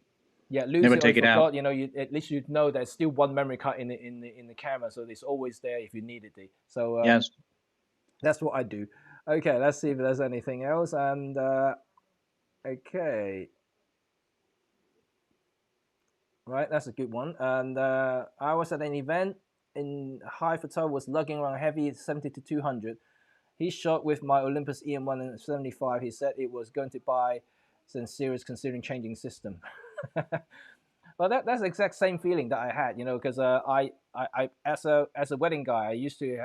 Yeah, lose never it take or it out. At least you know there's still one memory card in the camera, so it's always there if you needed it. So yes, that's what I do. Okay, let's see if there's anything else. And okay. Right, that's a good one. And I was at an event in High Photo, was lugging around heavy 70 to 200. he shot with my Olympus EM1 in 75. He said it was going to buy some serious considering changing system. Well, that's the exact same feeling that I had, because I as a wedding guy, I used to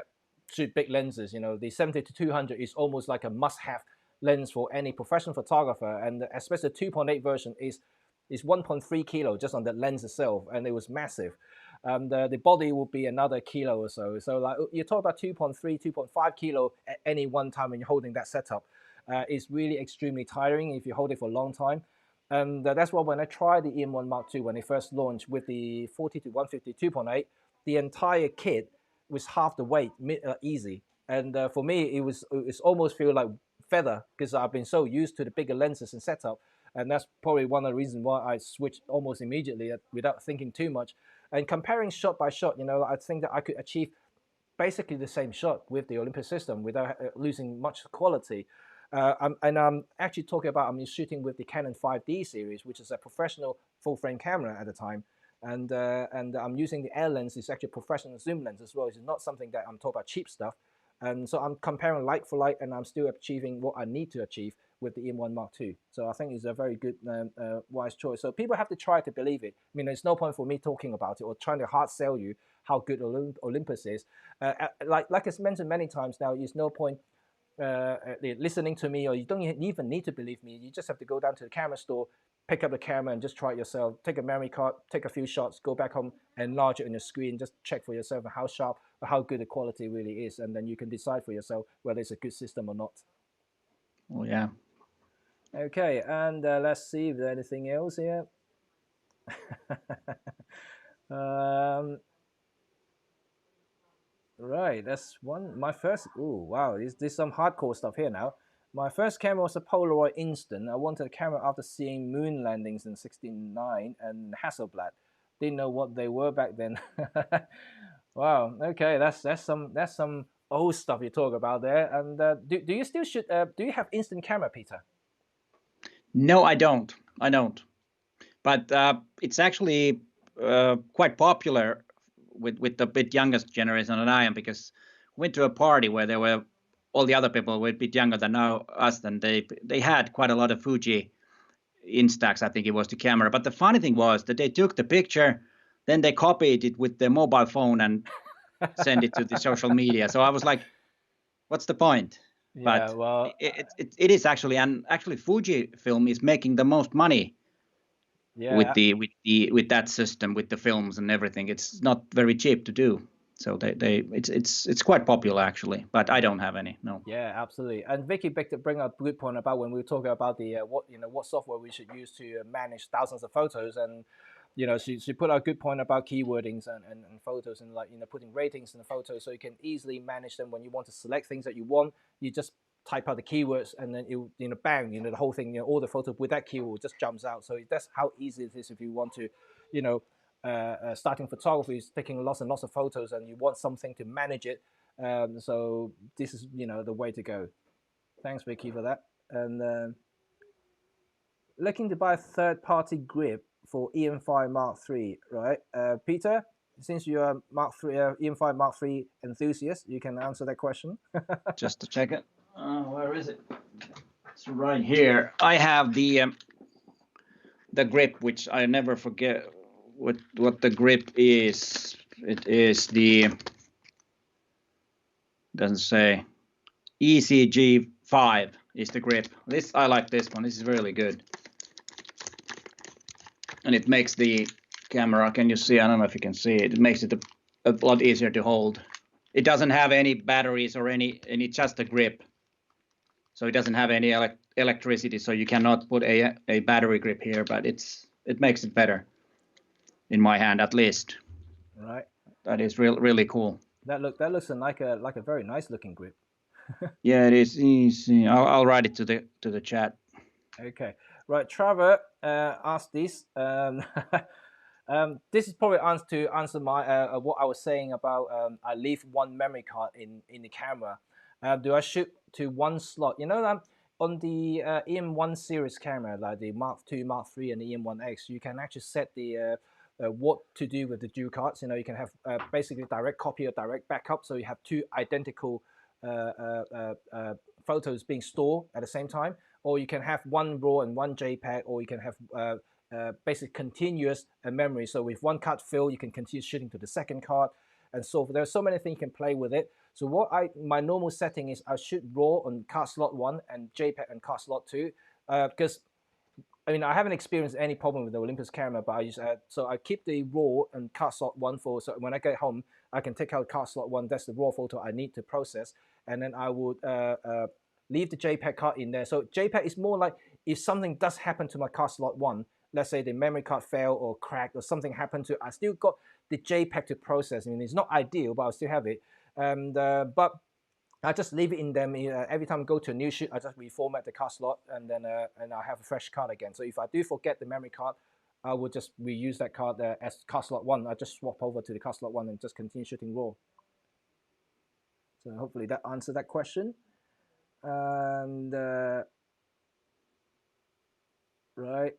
shoot big lenses. The 70 to 200 is almost like a must-have lens for any professional photographer, and especially the 2.8 version is 1.3 kilo just on the lens itself, and it was massive. The body will be another kilo or so. So like you talk about 2.3, 2.5 kilo at any one time when you're holding that setup. It's really extremely tiring if you hold it for a long time. And that's why when I tried the EM1 Mark II, when it first launched with the 40 to 150 2.8, the entire kit was half the weight, easy. And for me, it's almost feel like feather because I've been so used to the bigger lenses and setup. And that's probably one of the reasons why I switched almost immediately without thinking too much. And comparing shot by shot, I think that I could achieve basically the same shot with the Olympus system without losing much quality. I'm actually talking about I'm shooting with the Canon 5D series, which is a professional full frame camera at the time, and I'm using the Air lens. It's actually a professional zoom lens as well. It's not something that I'm talking about cheap stuff. And so I'm comparing like for like, and I'm still achieving what I need to achieve with the EM1 Mark II. So I think it's a very good, wise choice. So people have to try to believe it. I mean, there's no point for me talking about it or trying to hard sell you how good Olympus is. Like I mentioned many times now, there's no point listening to me, or you don't even need to believe me. You just have to go down to the camera store, pick up the camera and just try it yourself. Take a memory card, take a few shots, go back home, enlarge it on your screen, just check for yourself how sharp or how good the quality really is, and then you can decide for yourself whether it's a good system or not. Oh yeah. Okay, and let's see if there's anything else here. Right, that's one. My first. Oh wow, there's some hardcore stuff here now. My first camera was a Polaroid Instant. I wanted a camera after seeing moon landings in '69 and Hasselblad. Didn't know what they were back then. Wow. Okay, that's some old stuff you talk about there. And do you still shoot? Do you have instant camera, Peter? No, I don't. I don't. But it's actually quite popular with the bit youngest generation than I am, because I went to a party where there were all the other people were a bit younger than us, and they had quite a lot of Fuji Instax, I think it was, the camera. But the funny thing was that they took the picture, then they copied it with their mobile phone and sent it to the social media. So I was like, what's the point? Yeah. But Well. it is actually, and actually Fujifilm is making the most money with Yeah. with that system, with the films and everything. It's not very cheap to do. So it's quite popular actually, but I don't have any. No. Yeah, absolutely. And Vicky bring up a good point about when we were talking about the what software we should use to manage thousands of photos, and she put out a good point about keywordings and photos, and like putting ratings in the photos so you can easily manage them when you want to select things that you want. You just type out the keywords and then it bang, the whole thing, all the photo with that keyword just jumps out. So that's how easy it is if you want to, starting photography is taking lots and lots of photos and you want something to manage it. So this is the way to go. Thanks, Vicky, for that. And looking to buy a third-party grip for EM5 Mark III, right? Peter, since you're a Mark III, EM5 Mark III enthusiast, you can answer that question. Just to check it. Where is it? It's right here. I have the grip, which I never forget what the grip is. It is the, doesn't say, ECG5 is the grip. I like this one. This is really good, and it makes the camera. Can you see? I don't know if you can see it. It makes it a lot easier to hold. It doesn't have any batteries or any just a grip. So it doesn't have any electricity, so you cannot put a battery grip here, but it makes it better in my hand at least. Right. That is really cool. That looks like a very nice looking grip. Yeah, it is easy. I'll write it to the chat. Okay. Right. Trevor asked this. This is probably to answer my what I was saying about I leave one memory card in the camera. Do I shoot to one slot? On the EM1 series camera, like the Mark II, Mark III, and the EM1X, you can actually set the what to do with the dual cards. You can have basically direct copy or direct backup, so you have two identical photos being stored at the same time, or you can have one RAW and one JPEG, or you can have basic continuous memory. So with one card filled, you can continue shooting to the second card, and so there's so many things you can play with it. So my normal setting is I shoot RAW on card slot 1 and JPEG on card slot 2, because I mean, I haven't experienced any problem with the Olympus camera, but so I keep the RAW and card slot 1 for, so when I get home, I can take out card slot 1. That's the RAW photo I need to process, and then I would leave the JPEG card in there. So JPEG is more like if something does happen to my card slot 1, let's say the memory card failed or cracked or something happened to it, I still got the JPEG to process. I mean, it's not ideal, but I still have it. And but I just leave it in them. Every time I go to a new shoot, I just reformat the card slot, and then and I have a fresh card again. So if I do forget the memory card, I would just reuse that card as card slot 1. I just swap over to the card slot 1 and just continue shooting RAW. So hopefully that answered that question. And right.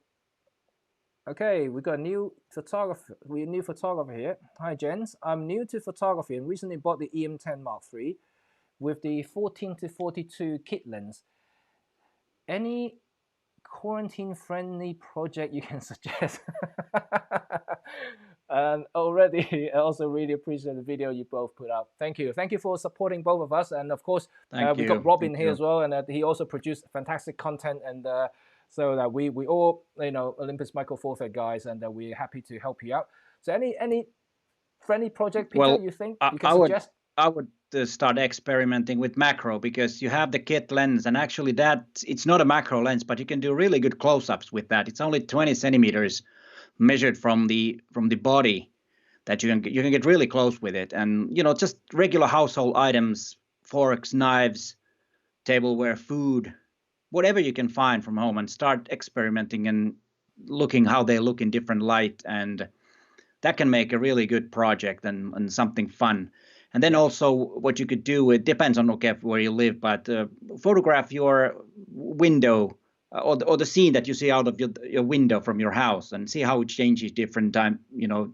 Okay, we got a new photographer. We're a new photographer here. Hi, gents. I'm new to photography and recently bought the EM10 Mark III with the 14-42 kit lens. Any quarantine-friendly project you can suggest? And already, I also really appreciate the video you both put out. Thank you. Thank you for supporting both of us. And of course, we got Robin here as well, and he also produced fantastic content. And so that we all, Olympus Micro Four Thirds guys, and we're happy to help you out. So any friendly project, Peter, you think you can suggest? I would start experimenting with macro, because you have the kit lens, and actually it's not a macro lens, but you can do really good close-ups with that. It's only 20 centimeters measured from the body, that you can get really close with it. And just regular household items, forks, knives, tableware, food, whatever you can find from home, and start experimenting and looking how they look in different light, and that can make a really good project and something fun. And then also what you could do, it depends on where you live, but photograph your window or the scene that you see out of your window from your house, and see how it changes different time,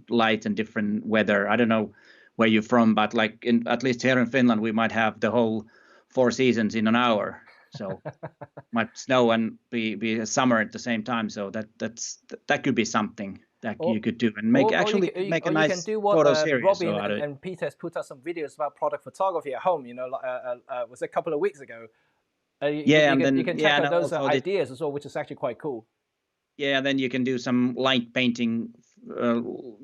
light and different weather. I don't know where you're from, but like at least here in Finland, we might have the whole 4 seasons in an hour. So might snow and be summer at the same time. So that could be something that you could do and make a nice photo series. Robin and Peter has put out some videos about product photography at home. Was a couple of weeks ago. You can check out those ideas as well, which is actually quite cool. Yeah, then you can do some light painting.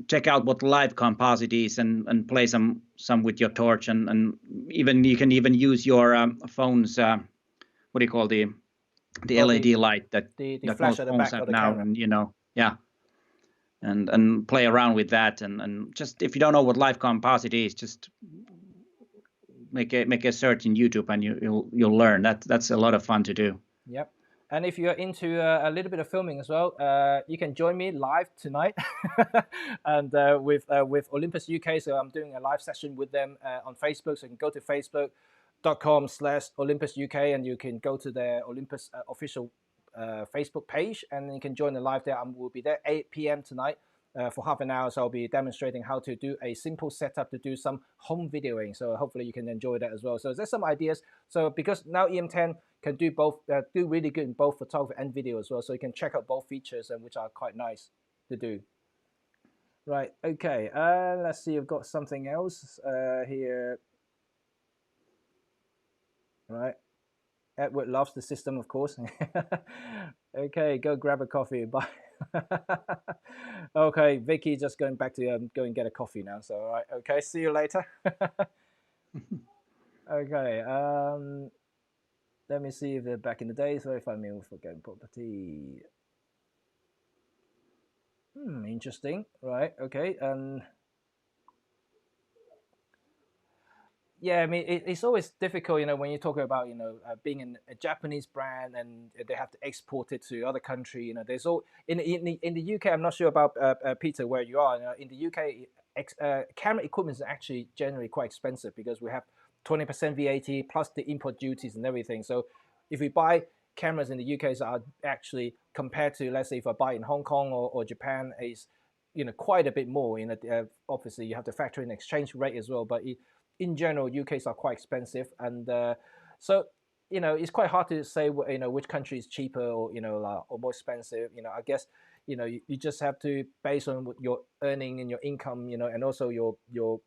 Check out what live composite is, and play some with your torch, and even you can even use your phone's what do you call the LED light that flash at the back of the now, camera. and and play around with that, and just, if you don't know what live composite is, just make a search in YouTube, and you'll learn. That's a lot of fun to do. Yep. And if you're into a little bit of filming as well, you can join me live tonight, and with Olympus UK. So I'm doing a live session with them on Facebook. So you can go to facebook.com/Olympus UK, and you can go to their Olympus official Facebook page, and you can join the live there. We'll be there 8 p.m. tonight for half an hour. So I'll be demonstrating how to do a simple setup to do some home videoing. So hopefully you can enjoy that as well. So there's some ideas. So because now EM10 can do both, do really good in both photography and video as well. So you can check out both features, and which are quite nice to do. Right. Okay. Let's see. I've got something else here. Right. Edward loves the system, of course. Okay, go grab a coffee. Bye. Okay, Vicky just going back to go and get a coffee now. So, all right. Okay, see you later. Okay. Let me see if they're back in the day. So if I'm able to forget property. Interesting. Right. Okay. Yeah, I mean, it's always difficult, when you talk about, being a Japanese brand and they have to export it to other country. There's all in the UK. I'm not sure about Peter where you are. In the UK, camera equipment is actually generally quite expensive because we have 20% VAT plus the import duties and everything. So if we buy cameras in the UK, are actually compared to, let's say, if I buy in Hong Kong or Japan, is quite a bit more. Obviously you have to factor in exchange rate as well, but in general, UKs are quite expensive, and so it's quite hard to say which country is cheaper or or more expensive. I guess you just have to, based on what your earning and your income, and also your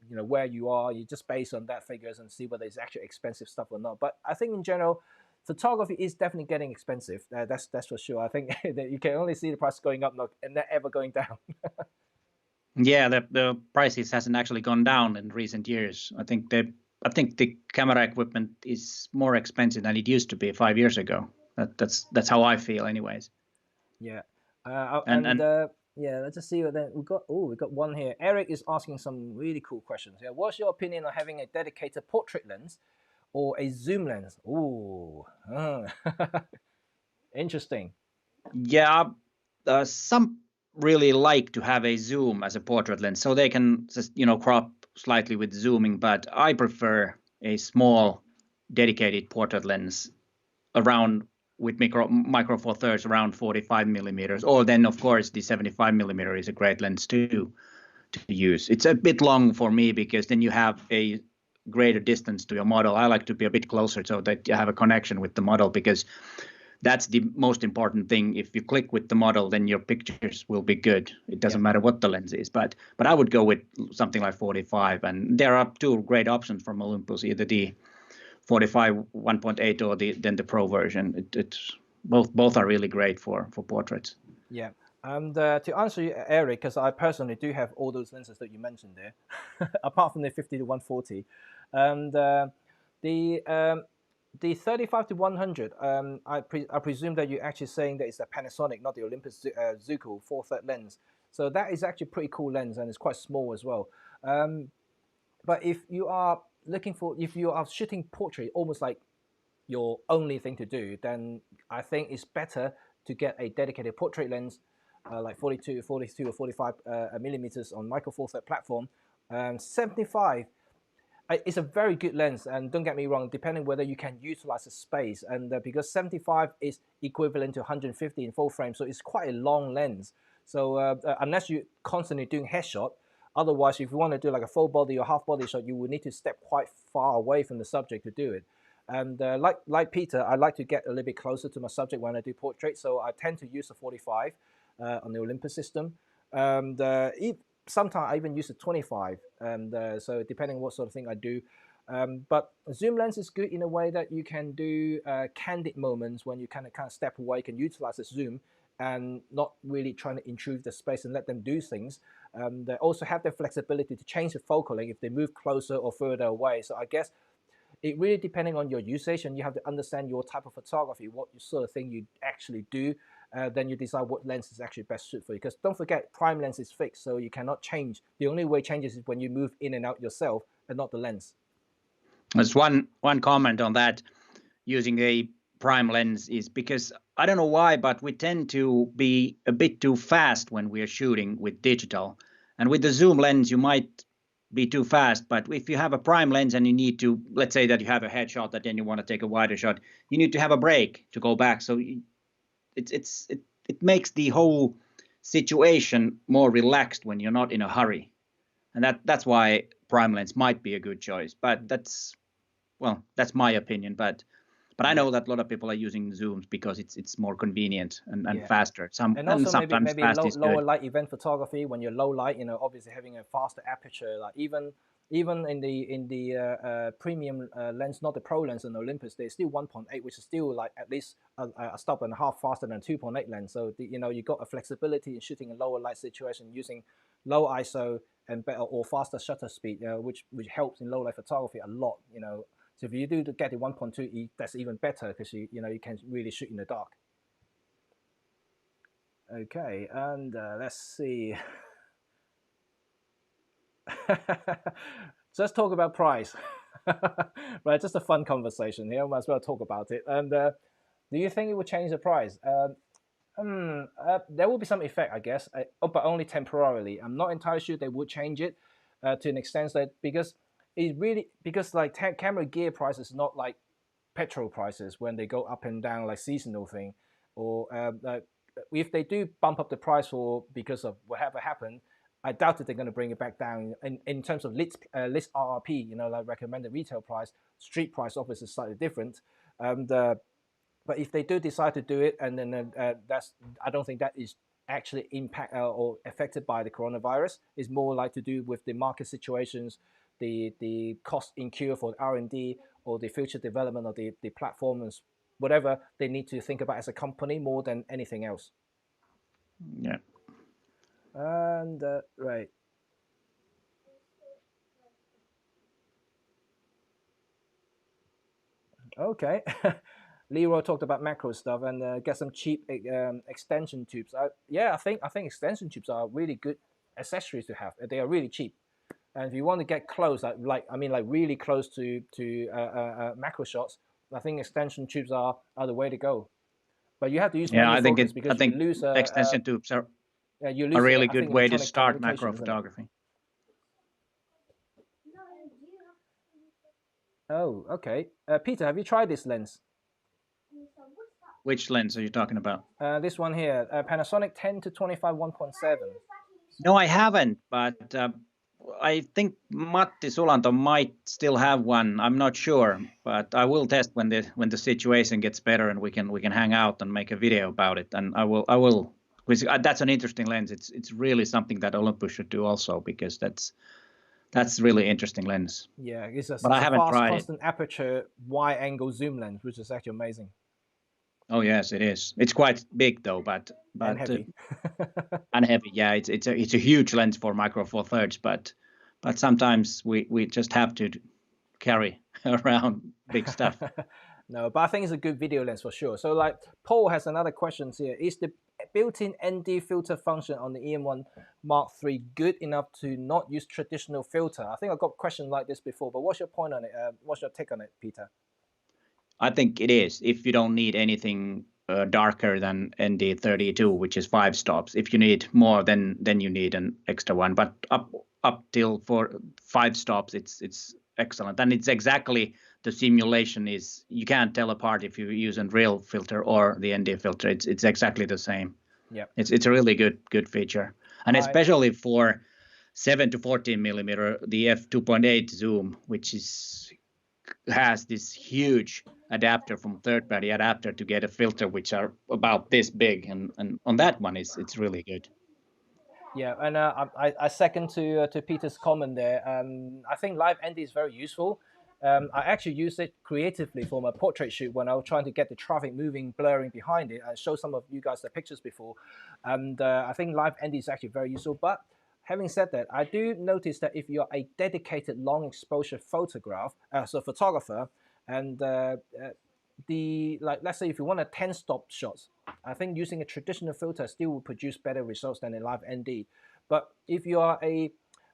where you are, you just base on that figures and see whether it's actually expensive stuff or not. But I think in general, photography is definitely getting expensive. That's for sure. I think that you can only see the price going up, and not ever going down. Yeah, the prices hasn't actually gone down in recent years. I think the camera equipment is more expensive than it used to be 5 years ago. That's how I feel, anyways. Yeah. And Yeah, let's just see what then we got. Oh, we got one here. Eric is asking some really cool questions. Yeah, what's your opinion on having a dedicated portrait lens or a zoom lens? Ooh, interesting. yeah, some really like to have a zoom as a portrait lens, so they can just crop slightly with zooming. But I prefer a small, dedicated portrait lens around with micro four thirds around 45 millimeters. Or then of course the 75 millimeter is a great lens too to use. It's a bit long for me because then you have a greater distance to your model. I like to be a bit closer so that you have a connection with the model, because that's the most important thing. If you click with the model, then your pictures will be good. It doesn't matter what the lens is. But I would go with something like 45, and there are two great options from Olympus, either the 45 1.8 or then the Pro version. It's both are really great for portraits. Yeah. And to answer you, Eric, because I personally do have all those lenses that you mentioned there, apart from the 50 to 140, and the um, the 35 to 100. I presume that you're actually saying that it's a Panasonic, not the Olympus Zuiko 4-third lens. So that is actually a pretty cool lens, and it's quite small as well. But if you are if you are shooting portrait, almost like your only thing to do, then I think it's better to get a dedicated portrait lens, like 42 or 45 millimeters on micro four third platform. 75 it's a very good lens, and don't get me wrong, depending whether you can utilize the space, and because 75 is equivalent to 150 in full frame, so it's quite a long lens. So unless you're constantly doing headshot, otherwise if you want to do like a full body or half body shot, you will need to step quite far away from the subject to do it. And like Peter, I like to get a little bit closer to my subject when I do portraits, so I tend to use a 45 on the Olympus system. And sometimes I even use a 25, and so depending on what sort of thing I do. But zoom lens is good in a way that you can do candid moments when you kind of step away, can utilize the zoom and not really trying to intrude the space and let them do things. They also have the flexibility to change the focal length if they move closer or further away. So I guess it really depending on your usage, and you have to understand your type of photography, what sort of thing you actually do. Then you decide what lens is actually best suited for you. Because don't forget, prime lens is fixed, so you cannot change. The only way changes is when you move in and out yourself, and not the lens. There's one comment on that. Using a prime lens is because I don't know why, but we tend to be a bit too fast when we are shooting with digital, and with the zoom lens you might be too fast. But if you have a prime lens and you need to, let's say that you have a headshot that then you want to take a wider shot, you need to have a break to go back. So it makes the whole situation more relaxed when you're not in a hurry, and that's why prime lens might be a good choice. But that's my opinion. But I know that a lot of people are using zooms because it's more convenient and faster. And also Sometimes maybe fast is lower good. light event photography. When you're low light, obviously having a faster aperture, like even in the premium lens, not the pro lens in Olympus, there's still 1.8, which is still like at least a stop and a half faster than 2.8 lens. So you got a flexibility in shooting a lower light situation using low ISO and better or faster shutter speed, which helps in low light photography a lot. So if you do get the 1.2E, that's even better because you can really shoot in the dark. Okay, and let's see. So let's talk about price. Right, just a fun conversation here. Might as well talk about it. And do you think it will change the price? There will be some effect, I guess, but only temporarily. I'm not entirely sure they would change it to an extent that because like camera gear prices is not like petrol prices when they go up and down like seasonal thing, or if they do bump up the price for because of whatever happened, I doubt that they're going to bring it back down in terms of list RRP, like recommended retail price. Street price obviously is slightly different. But if they do decide to do it, and then I don't think that is actually impact or affected by the coronavirus. It's more like to do with the market situations, the cost incur for R&D or the future development of the platforms, whatever they need to think about as a company more than anything else. Yeah. And right. Okay. Leroy talked about macro stuff and get some cheap extension tubes. Yeah, I think extension tubes are really good accessories to have. They are really cheap, and if you want to get close, like really close to macro shots, I think extension tubes are the way to go. But you have to use Yeah, manual I think focus because you lose extension tubes are you a lose really I good think way to electronic start communication, macro isn't it? photography. Oh, okay. Peter, have you tried this lens? Which lens are you talking about? This one here, Panasonic 10 to 25 1.7. No, I haven't, but I think Matti Sulanto might still have one. I'm not sure, but I will test when the situation gets better and we can hang out and make a video about it. And I will. Because that's an interesting lens. It's really something that Olympus should do also, because that's really interesting lens. Yeah, it's a But I haven't fast, tried it. constant aperture, wide-angle zoom lens, which is actually amazing Oh yes, it is. It's quite big though, but and heavy. and heavy. Yeah, it's a huge lens for micro four thirds, but sometimes we just have to carry around big stuff. No, but I think it's a good video lens for sure. So, like, Paul has another question here: is the built-in ND filter function on the EM1 Mark III good enough to not use traditional filter? I think I got questions like this before, but what's your point on it? What's your take on it, Peter? I think it is. If you don't need anything darker than ND32, which is 5 stops. If you need more, then you need an extra one. But up till for 5 stops, it's excellent. And it's exactly the simulation is. You can't tell apart if you use a real filter or the ND filter. It's exactly the same. Yeah, it's a really good feature, and especially for 7 to 14 millimeter, the f2.8 zoom, which has this huge adapter from third-party adapter to get a filter which are about this big, and on that one it's really good. Yeah, and I second to Peter's comment there. I think Live ND is very useful. I actually used it creatively for my portrait shoot when I was trying to get the traffic moving, blurring behind it. I showed some of you guys the pictures before, and I think Live ND is actually very useful. But having said that, I do notice that if you're a dedicated long exposure photographer, and let's say if you want a 10 stop shots, I think using a traditional filter still will produce better results than a Live ND. But if you are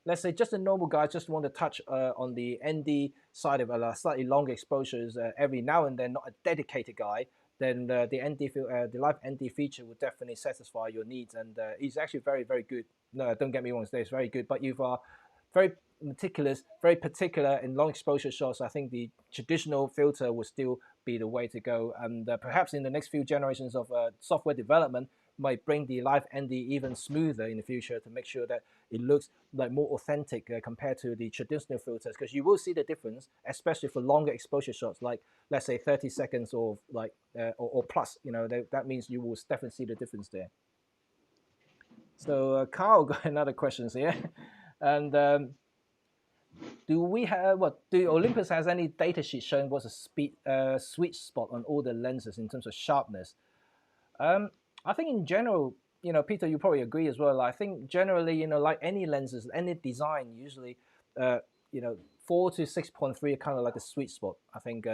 let's say just a normal guy, just want to touch on the ND side of slightly longer exposures every now and then, not a dedicated guy, then the Live ND feature will definitely satisfy your needs, and it's actually very, very good. No, don't get me wrong, it's very good, but you are very meticulous, very particular in long exposure shots. I think the traditional filter will still be the way to go, and perhaps in the next few generations of software development might bring the Live ND even smoother in the future to make sure that it looks like more authentic compared to the traditional filters, because you will see the difference, especially for longer exposure shots, like let's say 30 seconds or like or plus. That means you will definitely see the difference there. So Carl got another question here, and do Olympus has any data sheet showing what's a sweet spot on all the lenses in terms of sharpness? I think in general, Peter, you probably agree as well. I think generally, like any lenses, any design, usually, 4 to 6.3 are kind of like the sweet spot, I think,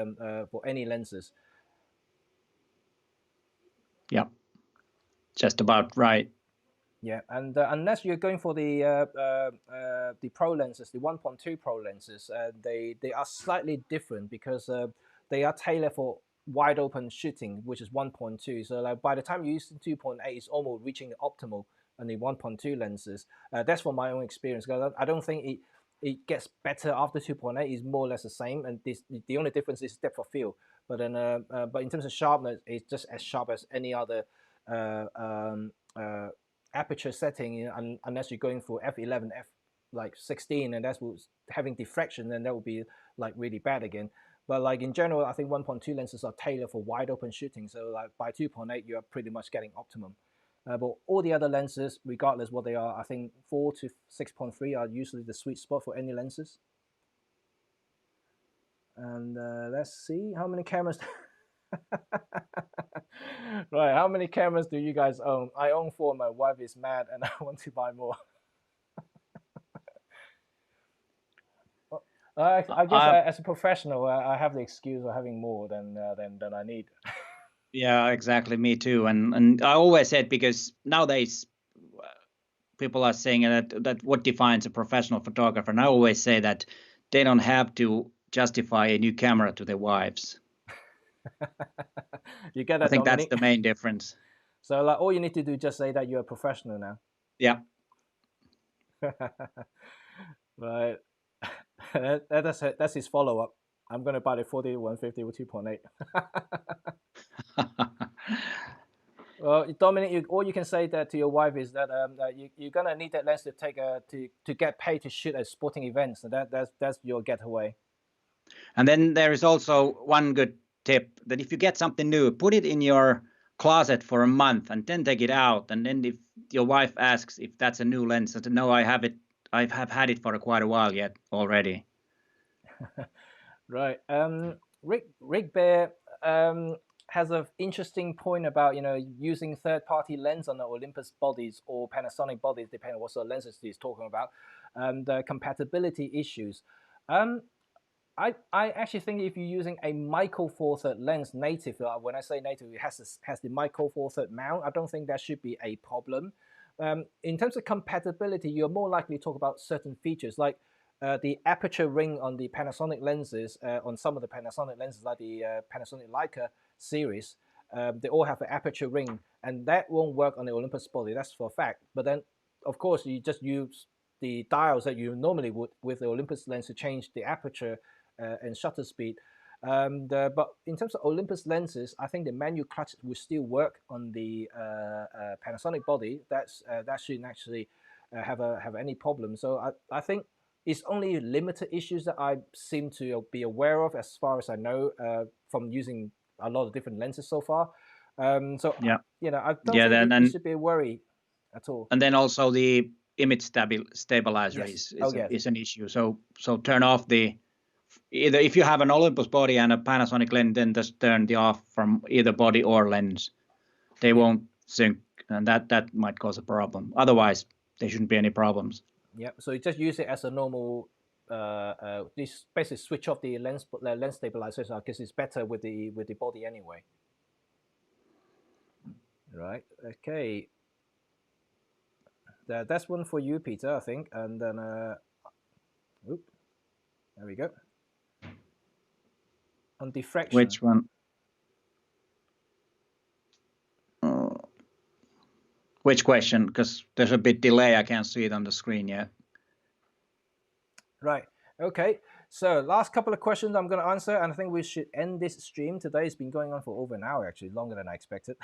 for any lenses. Yeah, just about right. Yeah, and unless you're going for the pro lenses, the 1.2 pro lenses, they are slightly different because they are tailored for wide open shooting, which is 1.2. So like by the time you use 2.8, it's almost reaching the optimal on the 1.2 lenses. That's from my own experience. Because I don't think it gets better after 2.8. It's more or less the same, and the only difference is depth of field. But then, but in terms of sharpness, it's just as sharp as any other. aperture setting, you know, unless you're going for f11, like 16, and that's what's having diffraction, then that would be like really bad again. But like in general, I think 1.2 lenses are tailored for wide open shooting. So like by 2.8, you are pretty much getting optimum. But all the other lenses, regardless what they are, I think 4 to 6.3 are usually the sweet spot for any lenses. And let's see how many cameras. Right, how many cameras do you guys own? I own 4. My wife is mad, and I want to buy more. I guess as a professional, I have the excuse of having more than I need. Yeah, exactly. Me too. And I always said, because nowadays people are saying that what defines a professional photographer, and I always say that they don't have to justify a new camera to their wives. You get I that, think Dominic? that's the main difference. So like all you need to do is just say that you're a professional now. Yeah. Right. That's his follow up. I'm gonna buy the 40 150 with 2.8. Well, Dominic, all you can say that to your wife is that you're gonna need that lens to take to get paid to shoot at sporting events. So that's your getaway. And then there is also one good tip, that if you get something new, put it in your closet for a month and then take it out. And then if your wife asks if that's a new lens, I said, no, I have it. I have had it for quite a while yet already. Right. Rick Bear has an interesting point about, you know, using third-party lens on the Olympus bodies or Panasonic bodies, depending on what sort of lenses he's talking about, and compatibility issues. I actually think if you're using a micro four third lens native, when I say native, it has the micro four third mount. I don't think that should be a problem. In terms of compatibility, you're more likely to talk about certain features like the aperture ring on the Panasonic lenses, on some of the Panasonic lenses, like the Panasonic Leica series. They all have an aperture ring, and that won't work on the Olympus body. That's for a fact. But then, of course, you just use the dials that you normally would with the Olympus lens to change the aperture and shutter speed. But in terms of Olympus lenses, I think the manual clutch will still work on the Panasonic body. That shouldn't actually have any problem. So I think it's only limited issues that I seem to be aware of, as far as I know, from using a lot of different lenses so far. So Yeah. you know, I don't think it should be a worry at all. And then also the image stabilizer Yes. is an issue. So turn off either if you have an Olympus body and a Panasonic lens, then just turn the off from either body or lens. They won't sync, and that might cause a problem. Otherwise, there shouldn't be any problems. Yeah. So you just use it as a normal. This basically switch off the lens stabilizer because it's better with the body anyway. Right. Okay. That's one for you, Peter, I think, and then there we go. On diffraction. Which one? Which question? Because there's a bit delay. I can't see it on the screen yet. Right. Okay. So last couple of questions I'm going to answer, and I think we should end this stream today. It's been going on for over an hour, actually, longer than I expected.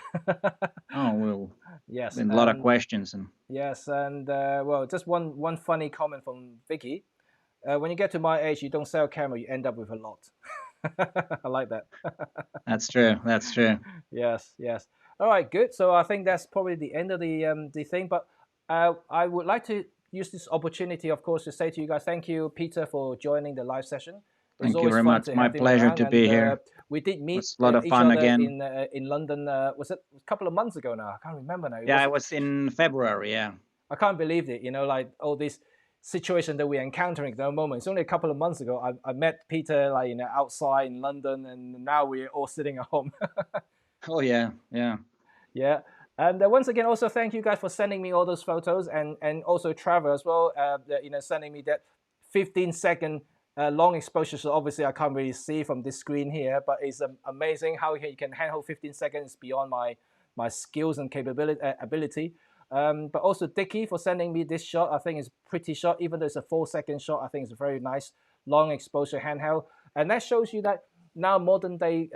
Oh, well. Yes. Been a lot of questions. Yes, and well, just one funny comment from Vicky. When you get to my age, you don't sell camera, you end up with a lot. I like that. That's true. That's true. Yes. All right, good. So I think that's probably the end of the thing. But I would like to use this opportunity, of course, to say to you guys, thank you, Peter, for joining the live session. Thank you very much. My pleasure to be here. We did meet a lot of fun again in London. Was it a couple of months ago now? I can't remember now. It was in February. Yeah. I can't believe it. You know, like all this situation that we're encountering at the moment. It's only a couple of months ago. I met Peter like outside in London, and now we're all sitting at home. Oh yeah. And once again, also thank you guys for sending me all those photos, and also Trevor as well. Sending me that 15-second long exposure. So obviously I can't really see from this screen here, but it's amazing how you can handle 15 seconds beyond my skills and ability. But also Dickie for sending me this shot. I think it's a pretty shot, even though it's a 4-second shot. I think it's a very nice long exposure handheld, and that shows you that now modern day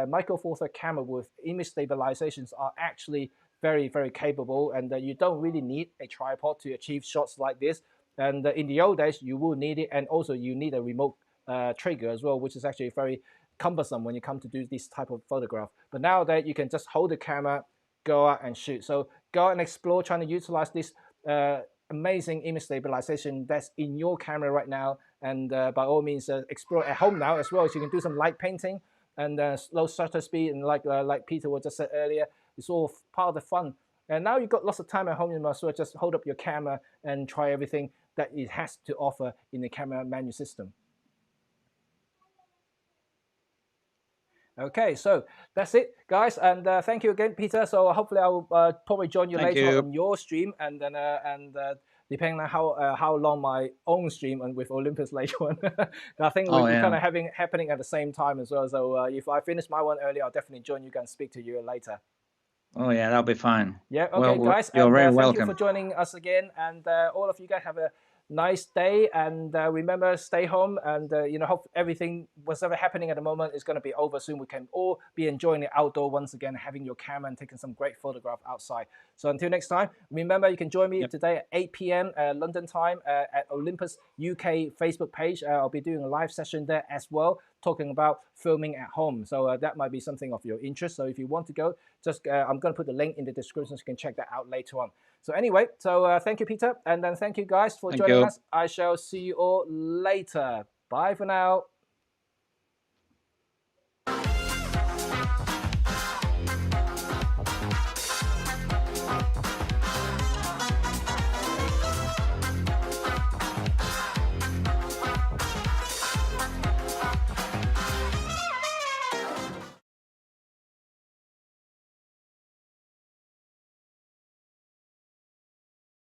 micro four third camera with image stabilizations are actually very, very capable, and you don't really need a tripod to achieve shots like this. And in the old days, you will need it, and also you need a remote trigger as well, which is actually very cumbersome when you come to do this type of photograph. But nowadays, you can just hold the camera, go out and shoot. So go out and explore, trying to utilize this amazing image stabilization that's in your camera right now. And by all means, explore at home now as well. So you can do some light painting and slow shutter speed, and like Peter was just said earlier, it's all part of the fun. And now you've got lots of time at home, you might as well just hold up your camera and try everything that it has to offer in the camera menu system. Okay, so that's it, guys, and thank you again, Peter. So hopefully I will probably join you later on your stream, and then depending on how long my own stream and with Olympus later on. I think we're kind of happening at the same time as well. So if I finish my one early, I'll definitely join you guys and speak to you later. Oh yeah, that'll be fine. Yeah, okay, well, guys, you're very welcome. Thank you for joining us again, and all of you guys have a nice day, and remember, stay home, and hope everything, whatever happening at the moment, is going to be over soon. We can all be enjoying the outdoor once again, having your camera and taking some great photograph outside. So until next time, remember you can join me today at 8 p.m. London time at Olympus UK Facebook page. I'll be doing a live session there as well, talking about filming at home. So that might be something of your interest. So if you want to go, just I'm going to put the link in the description so you can check that out later on. So anyway, so thank you, Peter, and then thank you guys for joining us. I shall see you all later. Bye for now.